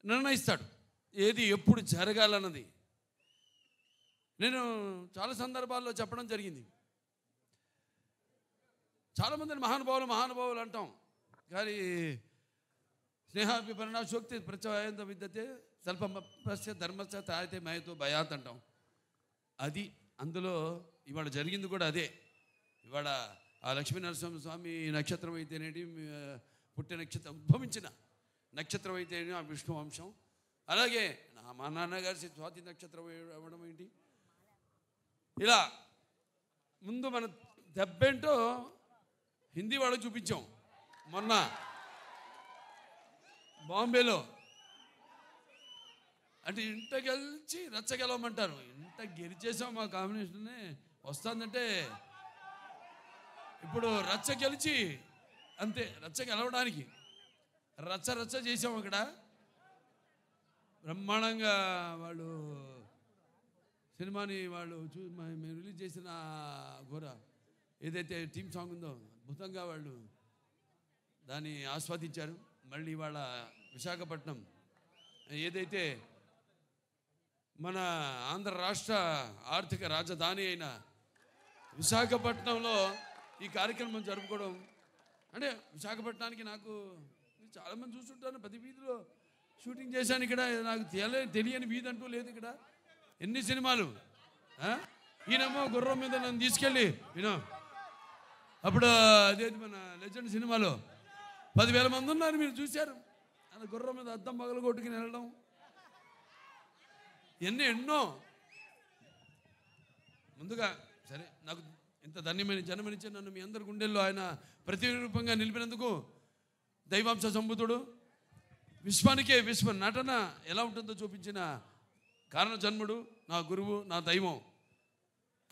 నిర్ణయిస్తాడు ఏది ఎప్పుడు జరగాలన్నది. నేను చాలా సందర్భాల్లో చెప్పడం జరిగింది. చాలామందిని మహానుభావులు అంటాం, కానీ స్నేహాభిపరిణాశోక్తి ప్రత్యయంత విద్యతే స్వల్పస్య ధర్మస్య తాయితే మయతో భయాత్ అంటాం. అది అందులో ఇవాళ జరిగింది కూడా అదే. ఇవాళ ఆ లక్ష్మీ నరసింహస్వామి నక్షత్రం అయితేనేటి, పుట్టిన నక్షత్రం, ఉద్భవించిన నక్షత్రం అయితే ఆ విష్ణు వంశం. అలాగే మా నాన్నగారి స్వాతి నక్షత్రం అవ్వడం ఏంటి? ఇలా ముందు మన దెబ్బేంటో హిందీ వాళ్ళకి చూపించాం మొన్న బాంబేలో. అంటే ఇంట గెలిచి రచ్చ గెలవమంటారు. ఇంట గెలిచేసాం, మా కాంబినేషన్నే వస్తుందంటే ఇప్పుడు రచ్చ గెలిచి అంతే, రచ్చ గెలవడానికి రచ్చ రచ్చ చేసాం అక్కడ. బ్రహ్మాండంగా వాళ్ళు సినిమాని వాళ్ళు మేము రిలీజ్ చేసిన ఘోర ఏదైతే థీమ్ సాంగ్ ఉందో అద్భుతంగా వాళ్ళు దాన్ని ఆస్వాదించారు. మళ్ళీ వాళ్ళ విశాఖపట్నం ఏదైతే మన ఆంధ్ర రాష్ట్ర ఆర్థిక రాజధాని అయిన విశాఖపట్నంలో ఈ కార్యక్రమం జరుపుకోవడం అంటే విశాఖపట్నానికి నాకు చాలామంది చూస్తుంటాను, ప్రతి వీధిలో షూటింగ్ చేశాను. ఇక్కడ నాకు తెలియని వీధి అంటూ లేదు. ఇక్కడ ఎన్ని సినిమాలు. ఈయనేమో గుర్రం మీద నన్ను తీసుకెళ్ళి అప్పుడు అదేది మన లెజెండ్ సినిమాలో 10,000 మంది ఉన్నారు, మీరు చూశారు. ఆయన గుర్రం మీద అద్దం పగలు కొట్టుకుని వెళ్ళడం, ఎన్నో. ముందుగా సరే, నాకు ఇంత ధన్యమైన జన్మనిచ్చి నన్ను మీ అందరి గుండెల్లో ఆయన ప్రతిరూపంగా నిలిపినందుకు దైవాంశ సంబుతుడు, విశ్వానికే విశ్వ నటన ఎలా ఉంటుందో చూపించిన కారణ జన్ముడు, నా గురువు, నా దైవం,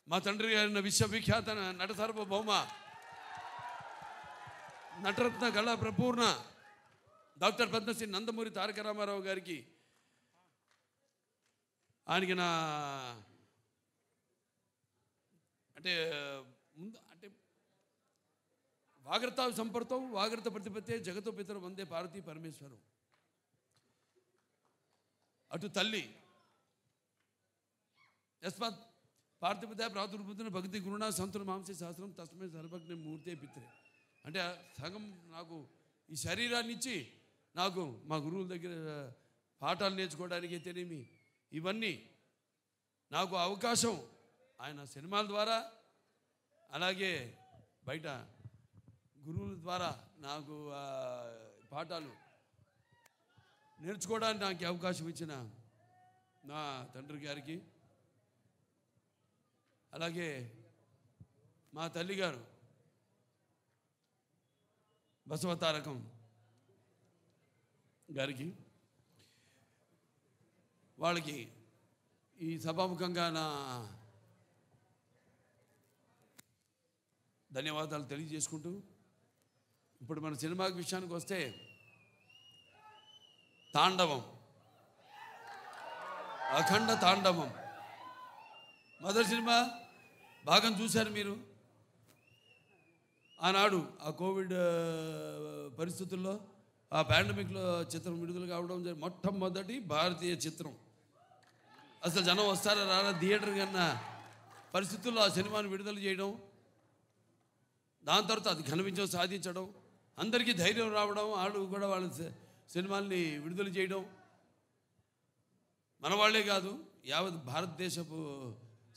మా తండ్రి గారిన విశ్వవిఖ్యాత నట సార్వభౌమ నటరత్న కళా ప్రపూర్ణ డాక్టర్ పద్మశ్రీ నందమూరి తారక రామారావు గారికి ఆయనకి నా అంటే ముందు అంటే వాగ్రత సంపర్తం వాగ్రత ప్రతిపత్తే జగతో పితరు వందే పార్వతీ పరమేశ్వరం. అటు తల్లి యస్మాత్ పార్థిపద ప్రాతుర్భుతున్న భక్తి గురుణ సంతుల మాంసే శాస్త్రం తస్మే సర్వజ్ఞ మూర్తే పిత్రే. అంటే సగం నాకు ఈ శరీరాన్ని ఇచ్చి నాకు మా గురువుల దగ్గర పాఠాలు నేర్చుకోవడానికి అయితేనేమి ఇవన్నీ నాకు అవకాశం ఆయన సినిమాల ద్వారా అలాగే బయట గురువుల ద్వారా నాకు పాఠాలు నేర్చుకోవడానికి నాకు అవకాశం ఇచ్చిన నా తండ్రి గారికి, అలాగే మా తల్లిగారు బసవతారకం గారికి, వాళ్ళకి ఈ సభాముఖంగా నా ధన్యవాదాలు తెలియజేసుకుంటూ, ఇప్పుడు మన సినిమా విషయానికి వస్తే తాండవం, అఖండ తాండవం మొదటి సినిమా భాగం చూశారు మీరు. ఆనాడు ఆ కోవిడ్ పరిస్థితుల్లో ఆ పాండమిక్లో చిత్రం విడుదల కావడం మొట్టమొదటి భారతీయ చిత్రం. అసలు జనం వస్తారా రారా థియేటర్ కన్నా పరిస్థితుల్లో ఆ సినిమాను విడుదల చేయడం, దాని తర్వాత అది ఘన విజయం సాధించడం, అందరికీ ధైర్యం రావడం, వాళ్ళు కూడా వాళ్ళ సినిమాల్ని విడుదల చేయడం, మన వాళ్ళే కాదు యావత్ భారతదేశపు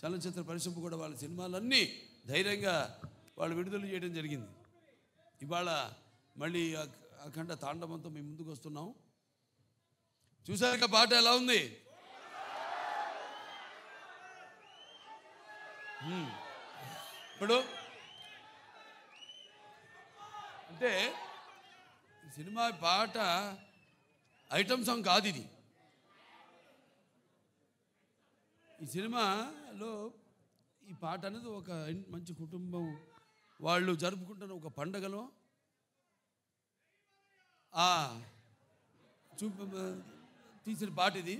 చలనచిత్ర పరిశ్రమ కూడా వాళ్ళ సినిమాలన్నీ ధైర్యంగా వాళ్ళు విడుదల చేయడం జరిగింది. ఇవాళ మళ్ళీ అఖండ తాండవంతో మేము ముందుకు వస్తున్నాం. చూసాక పాట ఎలా ఉంది? ఇప్పుడు అంటే సినిమా పాట ఐటమ్ సాంగ్ కాదు ఇది. ఈ సినిమాలో ఈ పాట అనేది ఒక మంచి కుటుంబం వాళ్ళు జరుపుకుంటున్న ఒక పండగలో తీసిన పాట ఇది.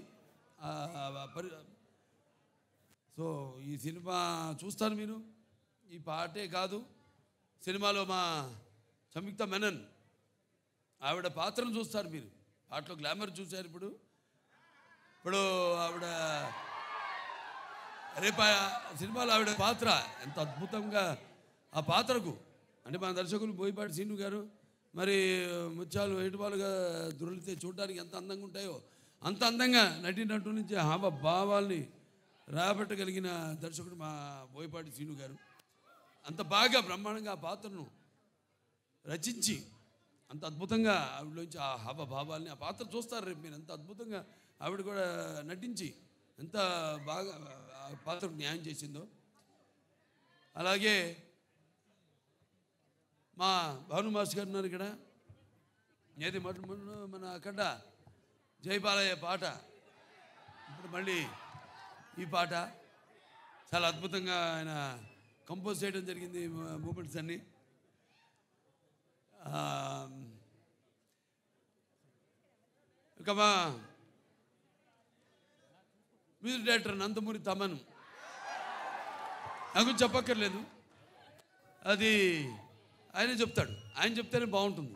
సో ఈ సినిమా చూస్తారు మీరు. ఈ పాటే కాదు, సినిమాలో మా సంయుక్త మెనన్ ఆవిడ పాత్రను చూస్తారు మీరు. పాటలో గ్లామర్ చూశారు. ఇప్పుడు ఆవిడ రేపు సినిమాలో ఆవిడ పాత్ర ఎంత అద్భుతంగా ఆ పాత్రకు అంటే మన దర్శకులు బోయపాటి శ్రీను గారు మరి ముత్యాలు ఏటుపాలుగా దొరికితే చూడడానికి ఎంత అందంగా ఉంటాయో అంత అందంగా నటినట్టు నుంచి హావ భావాల్ని రాబట్టగలిగిన దర్శకుడు మా బోయపాటి శ్రీను గారు. అంత బాగా బ్రహ్మాండంగా ఆ పాత్రను రచించి అంత అద్భుతంగా ఆవిడలోంచి ఆ హావభావాల్ని ఆ పాత్ర చూస్తారు రేపు మీరు. ఎంత అద్భుతంగా ఆవిడ కూడా నటించి ఎంత బాగా ఆ పాత్రకు న్యాయం చేసిందో. అలాగే మా భాను మాస్టర్ గారు ఉన్నారు ఇక్కడ. ఏది మన అక్కడ జై బాలయ్య పాట, ఇప్పుడు మళ్ళీ ఈ పాట చాలా అద్భుతంగా ఆయన కంపోజ్ చేయడం జరిగింది. మూమెంట్స్ అన్నీ ఇక మా మ్యూజిక్ డైరెక్టర్ నందమూరి తమన్ నాకు చెప్పక్కర్లేదు, అది ఆయనే చెప్తాడు. ఆయన చెప్తేనే బాగుంటుంది,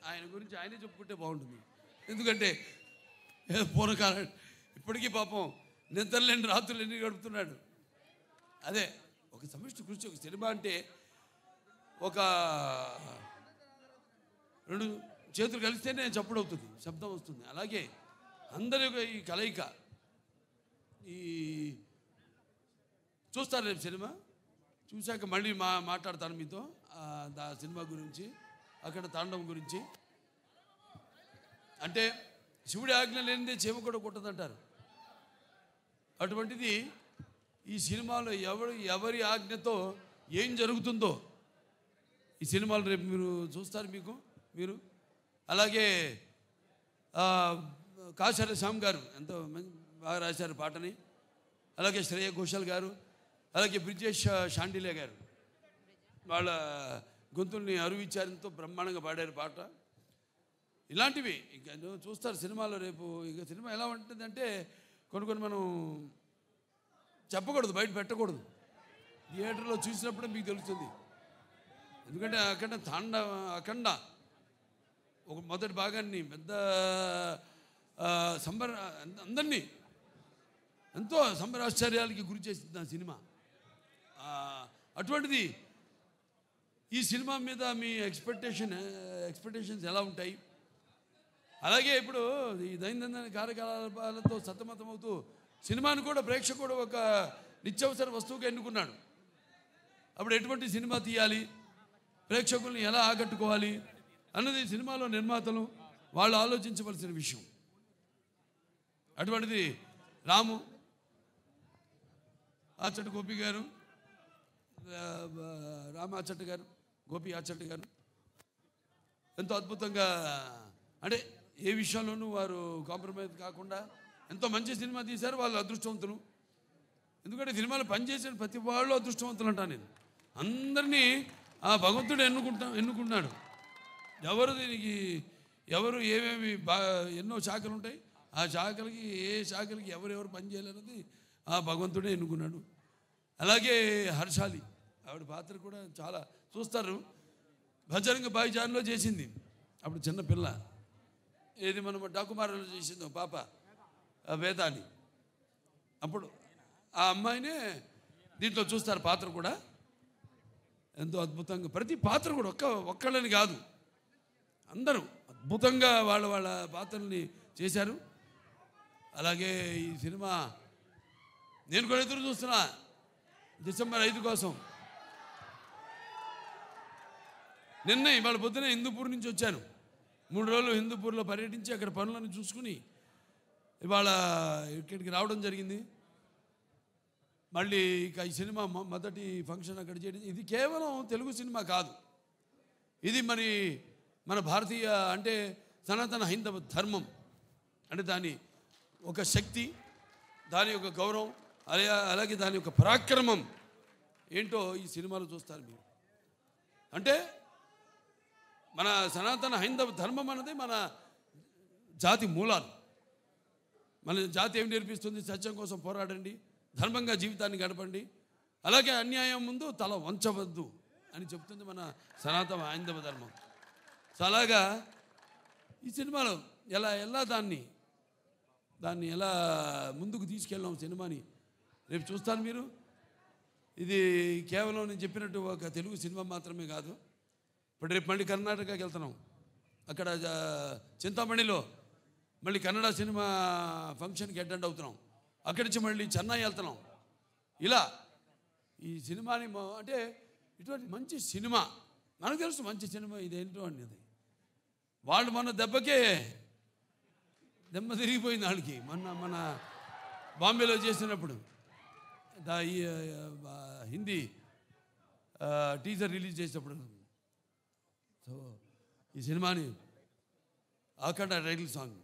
ఆయన గురించి ఆయనే చెప్పుకుంటే బాగుంటుంది. ఎందుకంటే పూర్వకాలం ఇప్పటికీ పాపం నిద్రలేని రాత్రులు ఎన్ని గడుపుతున్నాడు. అదే ఒక సమిష్టి కృషి. ఒక సినిమా అంటే ఒక 2 చేతులు కలిస్తేనే చప్పుడు అవుతుంది, శబ్దం వస్తుంది. అలాగే అందరి యొక్క ఈ కలయిక ఈ చూస్తారు రేపు సినిమా చూశాక మళ్ళీ మాట్లాడతాను మీతో ఆ సినిమా గురించి, అక్కడ తాండవం గురించి. అంటే శివుడి ఆజ్ఞ లేనిదే చీమ కూడా కుట్టదంటారు. అటువంటిది ఈ సినిమాలో ఎవరి ఆజ్ఞతో ఏం జరుగుతుందో ఈ సినిమాలు రేపు మీరు చూస్తారు మీరు. అలాగే కాశర శ్యామ్ గారు ఎంతో బాగా రాశారు పాటని. అలాగే శ్రేయ ఘోషల్ గారు, అలాగే బ్రిజేష్ షాండిలే గారు వాళ్ళ గొంతుల్ని అరువిచ్చారంతో బ్రహ్మాండంగా పాడారు పాట. ఇలాంటివి ఇంకా చూస్తారు సినిమాలో రేపు. ఇక సినిమా ఎలా ఉంటుందంటే కొన్ని మనం చెప్పకూడదు, బయట పెట్టకూడదు. థియేటర్లో చూసినప్పుడే మీకు తెలుస్తుంది. ఎందుకంటే అఖండ ఒక మొదటి భాగాన్ని పెద్ద అందరినీ ఎంతో సంబరాశ్చర్యాలకి గురి చేసింది ఆ సినిమా. అటువంటిది ఈ సినిమా మీద మీ ఎక్స్పెక్టేషన్స్ ఎలా ఉంటాయి? అలాగే ఇప్పుడు ఈ దైనందిన కార్యకలాపాలతో సతమతమవుతూ సినిమాను కూడా ప్రేక్షకుడు ఒక నిత్యావసర వస్తువుగా ఎన్నుకున్నాడు. అప్పుడు ఎటువంటి సినిమా తీయాలి, ప్రేక్షకుల్ని ఎలా ఆకట్టుకోవాలి అన్నది సినిమాలో నిర్మాతలు వాళ్ళు ఆలోచించవలసిన విషయం. అటువంటిది రాము ఆచట్ గోపి గారు, రామాచట్ గారు, గోపి ఆచట్ గారు ఎంతో అద్భుతంగా, అంటే ఏ విషయంలోనూ వారు కాంప్రమైజ్ కాకుండా ఎంతో మంచి సినిమా తీశారు. వాళ్ళు అదృష్టవంతులు. ఎందుకంటే సినిమాలో పనిచేసిన ప్రతి వాళ్ళు అదృష్టవంతులు అంటాను నేను. అందరినీ ఆ భగవంతుడు ఎన్నుకున్నాడు. ఎవరు ఏమేమి ఎన్నో శాఖలు ఉంటాయి, ఆ శాఖలకి ఏ శాఖలకి ఎవరెవరు పనిచేయాలన్నది ఆ భగవంతుడే ఎన్నుకున్నాడు. అలాగే హర్షాలి ఆవిడ పాత్ర కూడా చాలా చూస్తారు. భజరంగ భాయిజాన్లో చేసింది, అప్పుడు చిన్నపిల్ల. ఏది మనం డాకుమారలో చేసిందో పాప వేదాన్ని, అప్పుడు ఆ అమ్మాయినే దీంట్లో చూస్తారు పాత్ర కూడా ఎంతో అద్భుతంగా. ప్రతి పాత్ర కూడా ఒక్కళ్ళని కాదు, అందరూ అద్భుతంగా వాళ్ళ పాత్రల్ని చేశారు. అలాగే ఈ సినిమా నేను కూడా ఎదురు చూస్తున్నా డిసెంబర్ 5 కోసం. నిన్న ఇవాళ పొద్దున హిందూపూర్ నుంచి వచ్చాను. 3 రోజులు హిందూపూర్లో పర్యటించి అక్కడ పనులను చూసుకుని ఇవాళ ఇక్కడికి రావడం జరిగింది. మళ్ళీ ఇక ఈ సినిమా మొదటి ఫంక్షన్ అక్కడ చేయడం. ఇది కేవలం తెలుగు సినిమా కాదు, ఇది మరి మన భారతీయ అంటే సనాతన హైందవ ధర్మం అంటే దాని ఒక శక్తి, దాని యొక్క గౌరవం, అలాగే దాని యొక్క పరాక్రమం ఏంటో ఈ సినిమాలో చూస్తారు మీరు. అంటే మన సనాతన హైందవ ధర్మం అన్నది మన జాతి మూలాలు. మన జాతి ఏమి నేర్పిస్తుంది? సత్యం కోసం పోరాడండి, ధర్మంగా జీవితాన్ని గడపండి, అలాగే అన్యాయం ముందు తల వంచవద్దు అని చెప్తుంది మన సనాతన హైందవ ధర్మం. సో అలాగా ఈ సినిమాలో ఎలా దాన్ని ఎలా ముందుకు తీసుకెళ్ళాం సినిమాని రేపు చూస్తారు మీరు. ఇది కేవలం నేను చెప్పినట్టు ఒక తెలుగు సినిమా మాత్రమే కాదు. ఇప్పుడు రేపు మళ్ళీ కర్ణాటకకి వెళ్తున్నాం, అక్కడ చింతామణిలో మళ్ళీ కన్నడ సినిమా ఫంక్షన్కి అటెండ్ అవుతున్నాం. అక్కడి నుంచి మళ్ళీ చెన్నై వెళ్తున్నాం. ఇలా ఈ సినిమాని అంటే ఇటువంటి మంచి సినిమా మనకు తెలుసు, మంచి సినిమా ఇదేంటో అనేది. వాళ్ళు మొన్న దెబ్బకే దెబ్బ తిరిగిపోయింది వాళ్ళకి. మన బాంబేలో చేసినప్పుడు హిందీ టీజర్ రిలీజ్ చేసినప్పుడు. సో ఈ సినిమాని అఖండ టైటిల్ సాంగ్.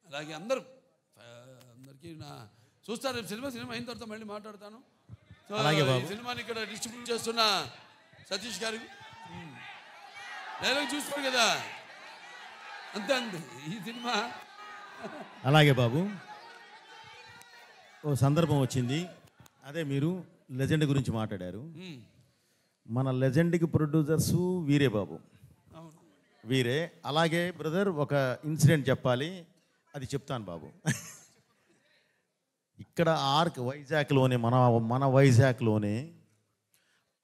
అలాగే అందరికీ చూస్తారు. సినిమా అయిన తర్వాత మళ్ళీ మాట్లాడతాను. సో ఈ సినిమాని ఇక్కడ డిస్ట్రిబ్యూట్ చేస్తున్న సతీష్ గారికి డైలాగ్ చూస్తారు కదా, అంతే ఈ సినిమా. అలాగే బాబు, ఓ సందర్భం వచ్చింది. అదే మీరు లెజెండ్ గురించి మాట్లాడారు. మన లెజెండ్కి ప్రొడ్యూసర్సు వీరే బాబు, వీరే. అలాగే బ్రదర్ ఒక ఇన్సిడెంట్ చెప్పాలి, అది చెప్తాను బాబు. ఇక్కడ వైజాగ్లోనే మన వైజాగ్లోనే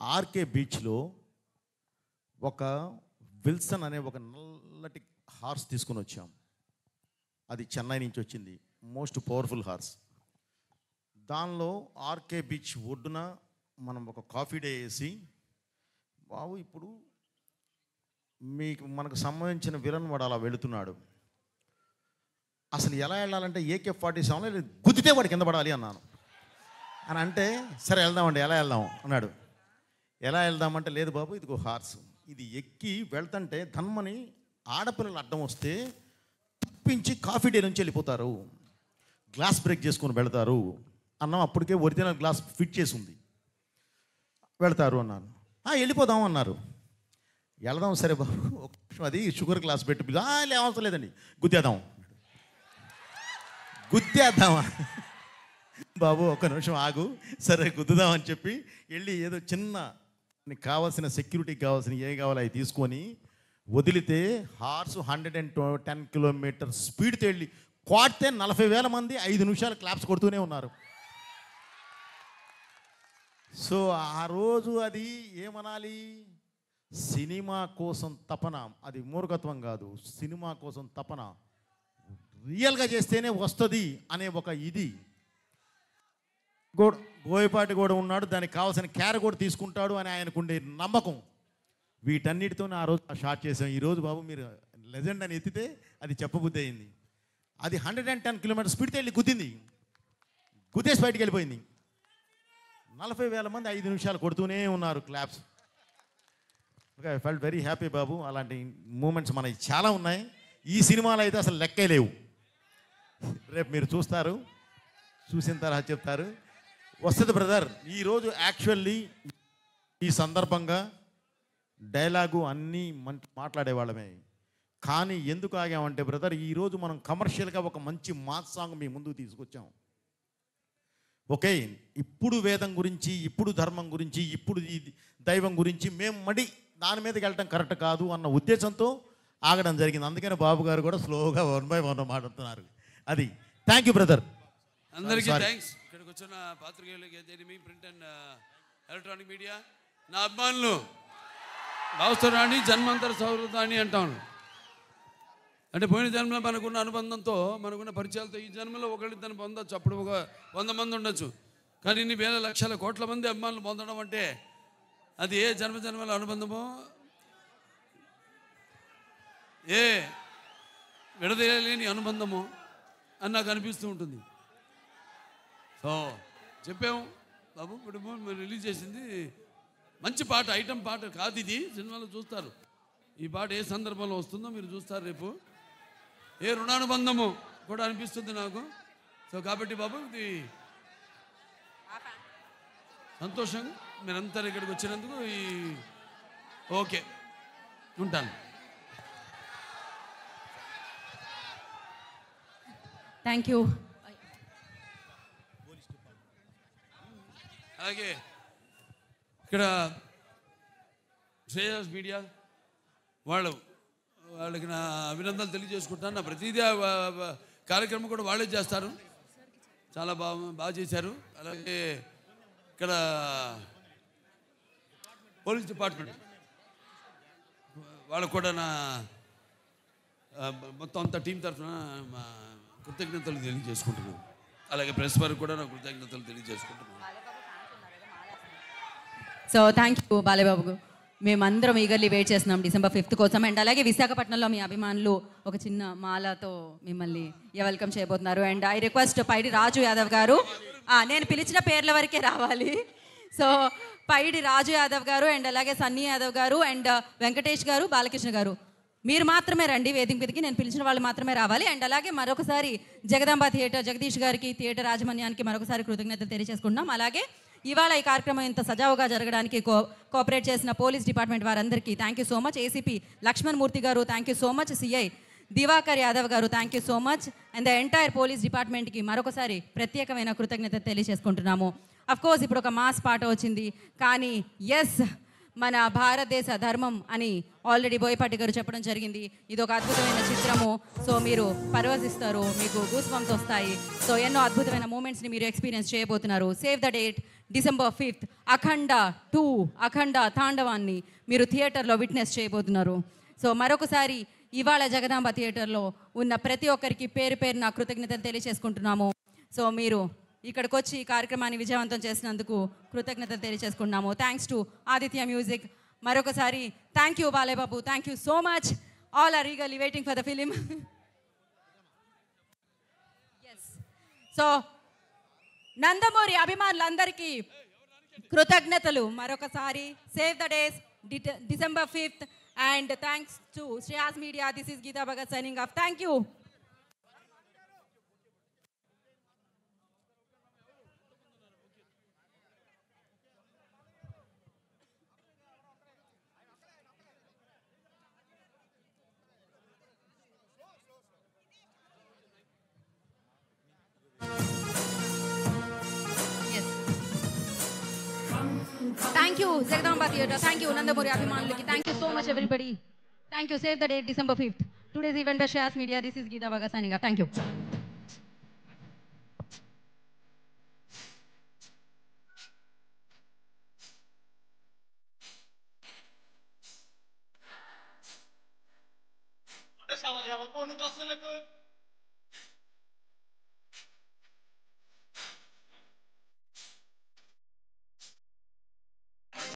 ఆర్కే బీచ్లో ఒక విల్సన్ అనే ఒక నల్లటి హార్స్ తీసుకుని వచ్చాం. అది చెన్నై నుంచి వచ్చింది, మోస్ట్ పవర్ఫుల్ హార్స్. దానిలో ఆర్కే బీచ్ ఒడ్డున మనం ఒక కాఫీ డే వేసి, బాబు ఇప్పుడు మనకు సంబంధించిన విలన్ వాడు అలా వెళుతున్నాడు, అసలు ఎలా వెళ్ళాలంటే AK-47 గుద్దితే వాడు కింద పడాలి అన్నాను. అని అంటే సరే వెళ్దామండి, ఎలా వెళ్దాం అన్నాడు. ఎలా వెళ్దామంటే లేదు బాబు ఇది ఒక హార్స్, ఇది ఎక్కి వెళ్తుంటే ధన్మని ఆడపిల్లలు అడ్డం వస్తే తప్పించి కాఫీ డే నుంచి వెళ్ళిపోతారు, గ్లాస్ బ్రేక్ చేసుకొని వెళ్తారు అన్నాం. అప్పటికే ఒరిజినల్ గ్లాస్ ఫిట్ చేసి ఉంది, వెళ్తారు అన్నాను. వెళ్ళిపోదాం అన్నారు. వెళదాం సరే బాబు, ఒక నిమిషం అది షుగర్ గ్లాస్ పెట్టి అవసరం లేదండి గుద్దేద్దామా బాబు, ఒక నిమిషం ఆగు, సరే గుద్దుదామని చెప్పి వెళ్ళి ఏదో చిన్న నీకు కావాల్సిన సెక్యూరిటీకి కావాల్సిన ఏం కావాలో అవి తీసుకొని వదిలితే హార్స్ 110 కిలోమీటర్ స్పీడ్తో వెళ్ళి కొడితే 40,000 మంది 5 నిమిషాలు క్లాప్స్ కొడుతూనే ఉన్నారు. సో ఆ రోజు అది ఏమనాలి, సినిమా కోసం తపన, అది మూర్ఖత్వం కాదు, సినిమా కోసం తపన, రియల్గా చేస్తేనే వస్తుంది అనే ఒక ఇది. బోయపాటి కూడా ఉన్నాడు, దానికి కావాల్సిన కేర్ కూడా తీసుకుంటాడు అని ఆయనకుండే నమ్మకం. వీటన్నిటితో ఆ రోజు షార్ట్ చేసాం. ఈరోజు బాబు మీరు లెజెండ్ అని ఎత్తితే అది చెప్పబుద్ధి అయింది. అది 110 కిలోమీటర్ స్పీడ్తో వెళ్ళి గుద్దేసి బయటికి వెళ్ళిపోయింది. 40,000 మంది 5 నిమిషాలు కొడుతూనే ఉన్నారు claps. Okay, I felt very happy బాబు. అలాంటి మూమెంట్స్ మనకి చాలా ఉన్నాయి. ఈ సినిమాలో అయితే అసలు లెక్కే లేవు. రేపు మీరు చూస్తారు, చూసిన తర్వాత చెప్తారు. వస్తుంది బ్రదర్. ఈరోజు యాక్చువల్లీ ఈ సందర్భంగా డైలాగు అన్నీ మాట్లాడేవాళ్ళమే, కానీ ఎందుకు ఆగామంటే బ్రదర్, ఈరోజు మనం కమర్షియల్గా ఒక మంచి మాస్ సాంగ్ మీ ముందుకు తీసుకొచ్చాం. ఓకే, ఇప్పుడు వేదం గురించి, ఇప్పుడు ధర్మం గురించి, ఇప్పుడు ఈ దైవం గురించి మేము దాని మీదకి వెళ్ళటం కరెక్ట్ కాదు అన్న ఉద్దేశంతో ఆగడం జరిగింది. అందుకని బాబు గారు కూడా స్లోగా 1 by 1 మాట్లాడుతున్నారు. అది థ్యాంక్ యూ బ్రదర్. అందరికీ థ్యాంక్స్. ఇక్కడికి వచ్చిన పాత్రికేయులకి, ప్రింట్ అండ్ ఎలక్ట్రానిక్ మీడియా, నా అభిమానులు, భావస్థరాన్ని జన్మాంతర సౌహృదాన్ని అంటాను. అంటే పోయిన జన్మలో మనకున్న అనుబంధంతో, మనకున్న పరిచయాలతో ఈ జన్మలో ఒకళ్ళిద్దరిని పొందొచ్చు. అప్పుడు ఒక 100 మంది ఉండొచ్చు, కానీ ఇన్ని వేల లక్షల కోట్ల మంది అభిమానులు పొందడం అంటే అది ఏ జన్మల అనుబంధమో, ఏ విడదీయలేని అనుబంధమో అని నాకు అనిపిస్తూ ఉంటుంది. సో చెప్పాము బాబు, ఇప్పుడు మీరు రిలీజ్ చేసింది మంచి పాట, ఐటమ్ పాట కాదు ఇది. సినిమాలో చూస్తారు ఈ పాట ఏ సందర్భంలో వస్తుందో మీరు చూస్తారు రేపు. ఏ రుణానుబంధము కూడా అనిపిస్తుంది నాకు. సో కాబట్టి బాబు ఇది సంతోషం మీరంతా ఇక్కడికి వచ్చినందుకు. ఓకే, ఉంటాను. Thank you. అలాగే ఇక్కడ శ్రేయాస్ మీడియా వాళ్ళకి నా అభినందనలు తెలియజేసుకుంటాను. నా ప్రతిదీ కార్యక్రమం కూడా వాళ్ళే చేస్తారు, చాలా బాగా చేశారు. అలాగే ఇక్కడ పోలీస్ డిపార్ట్మెంట్ వాళ్ళకు కూడా నా మొత్తం అంతా టీం తరఫున మా కృతజ్ఞతలు తెలియజేసుకుంటున్నాను. అలాగే ప్రెస్ వారికి కూడా నా కృతజ్ఞతలు తెలియజేసుకుంటున్నాను. So thank you Balayya Babu. మేమందరం ఈగర్లీ వెయిట్ చేస్తున్నాం December 5th కోసం. అండ్ అలాగే విశాఖపట్నంలో మీ అభిమానులు ఒక చిన్న మాలతో మిమ్మల్ని వెల్కమ్ చేయబోతున్నారు. అండ్ ఐ రిక్వెస్ట్ పైడి రాజు యాదవ్ గారు, నేను పిలిచిన పేర్ల వరకే రావాలి. సో పైడి రాజు యాదవ్ గారు అండ్ అలాగే సన్నీ యాదవ్ గారు అండ్ వెంకటేష్ గారు, బాలకృష్ణ గారు, మీరు మాత్రమే రండి వేదిక మీదకి. నేను పిలిచిన వాళ్ళు మాత్రమే రావాలి. అండ్ అలాగే మరొకసారి జగదాంబ థియేటర్ జగదీష్ గారికి, థియేటర్ యాజమాన్యానికి మరొకసారి కృతజ్ఞతలు తెలియజేసుకుంటున్నాం. అలాగే ఇవాళ ఈ కార్యక్రమం ఇంత సజావుగా జరగడానికి కోఆపరేట్ చేసిన పోలీస్ డిపార్ట్మెంట్ వారందరికీ thank you so much. ACP Lakshman Murthy గారు thank you so much. CI Divakar Yadav గారు thank you so much. And the entire police డిపార్ట్మెంట్కి మరొకసారి ప్రత్యేకమైన కృతజ్ఞత తెలియజేసుకుంటున్నాము. అఫ్ కోర్స్ ఇప్పుడు ఒక మాస్ పాట వచ్చింది, కానీ ఎస్ మన భారతదేశ ధర్మం అని ఆల్రెడీ బోయపాటి గారు చెప్పడం జరిగింది. ఇది ఒక అద్భుతమైన చిత్రము. సో మీరు పరవశిస్తారు, మీకు గూస్ బంప్స్ వస్తాయి. సో ఎన్నో అద్భుతమైన మూమెంట్స్ని మీరు ఎక్స్పీరియన్స్ చేయబోతున్నారు. Save the date December 5th అఖండ 2 అఖండ తాండవాన్ని మీరు థియేటర్లో విట్నెస్ చేయబోతున్నారు. సో మరొకసారి ఇవాళ జగదాంబ థియేటర్లో ఉన్న ప్రతి ఒక్కరికి పేరు పేరు నా కృతజ్ఞతలు తెలియజేసుకుంటున్నాము. సో మీరు ఇక్కడికి వచ్చి ఈ కార్యక్రమాన్ని విజయవంతం చేసినందుకు కృతజ్ఞతలు తెలియజేసుకుంటున్నాము. Thanks to Aditya music. మరొకసారి thank you Balayya Babu, thank you so much. All are eagerly waiting for the film. So Nandamuri అభిమానులందరికీ కృతజ్ఞతలు మరొకసారి. Save the days December 5th and thanks to Shreyas media. This is Geetha Bhagat signing off. Thank you. Thank you Jagdamba Theatre. Thank you Nandamuri Abhimanuliki. Thank you so much everybody. Thank you. Save the date December 5th. Today's event by Shreyas Media. This is Geeta Bhagat signing off. Thank you. Essa é uma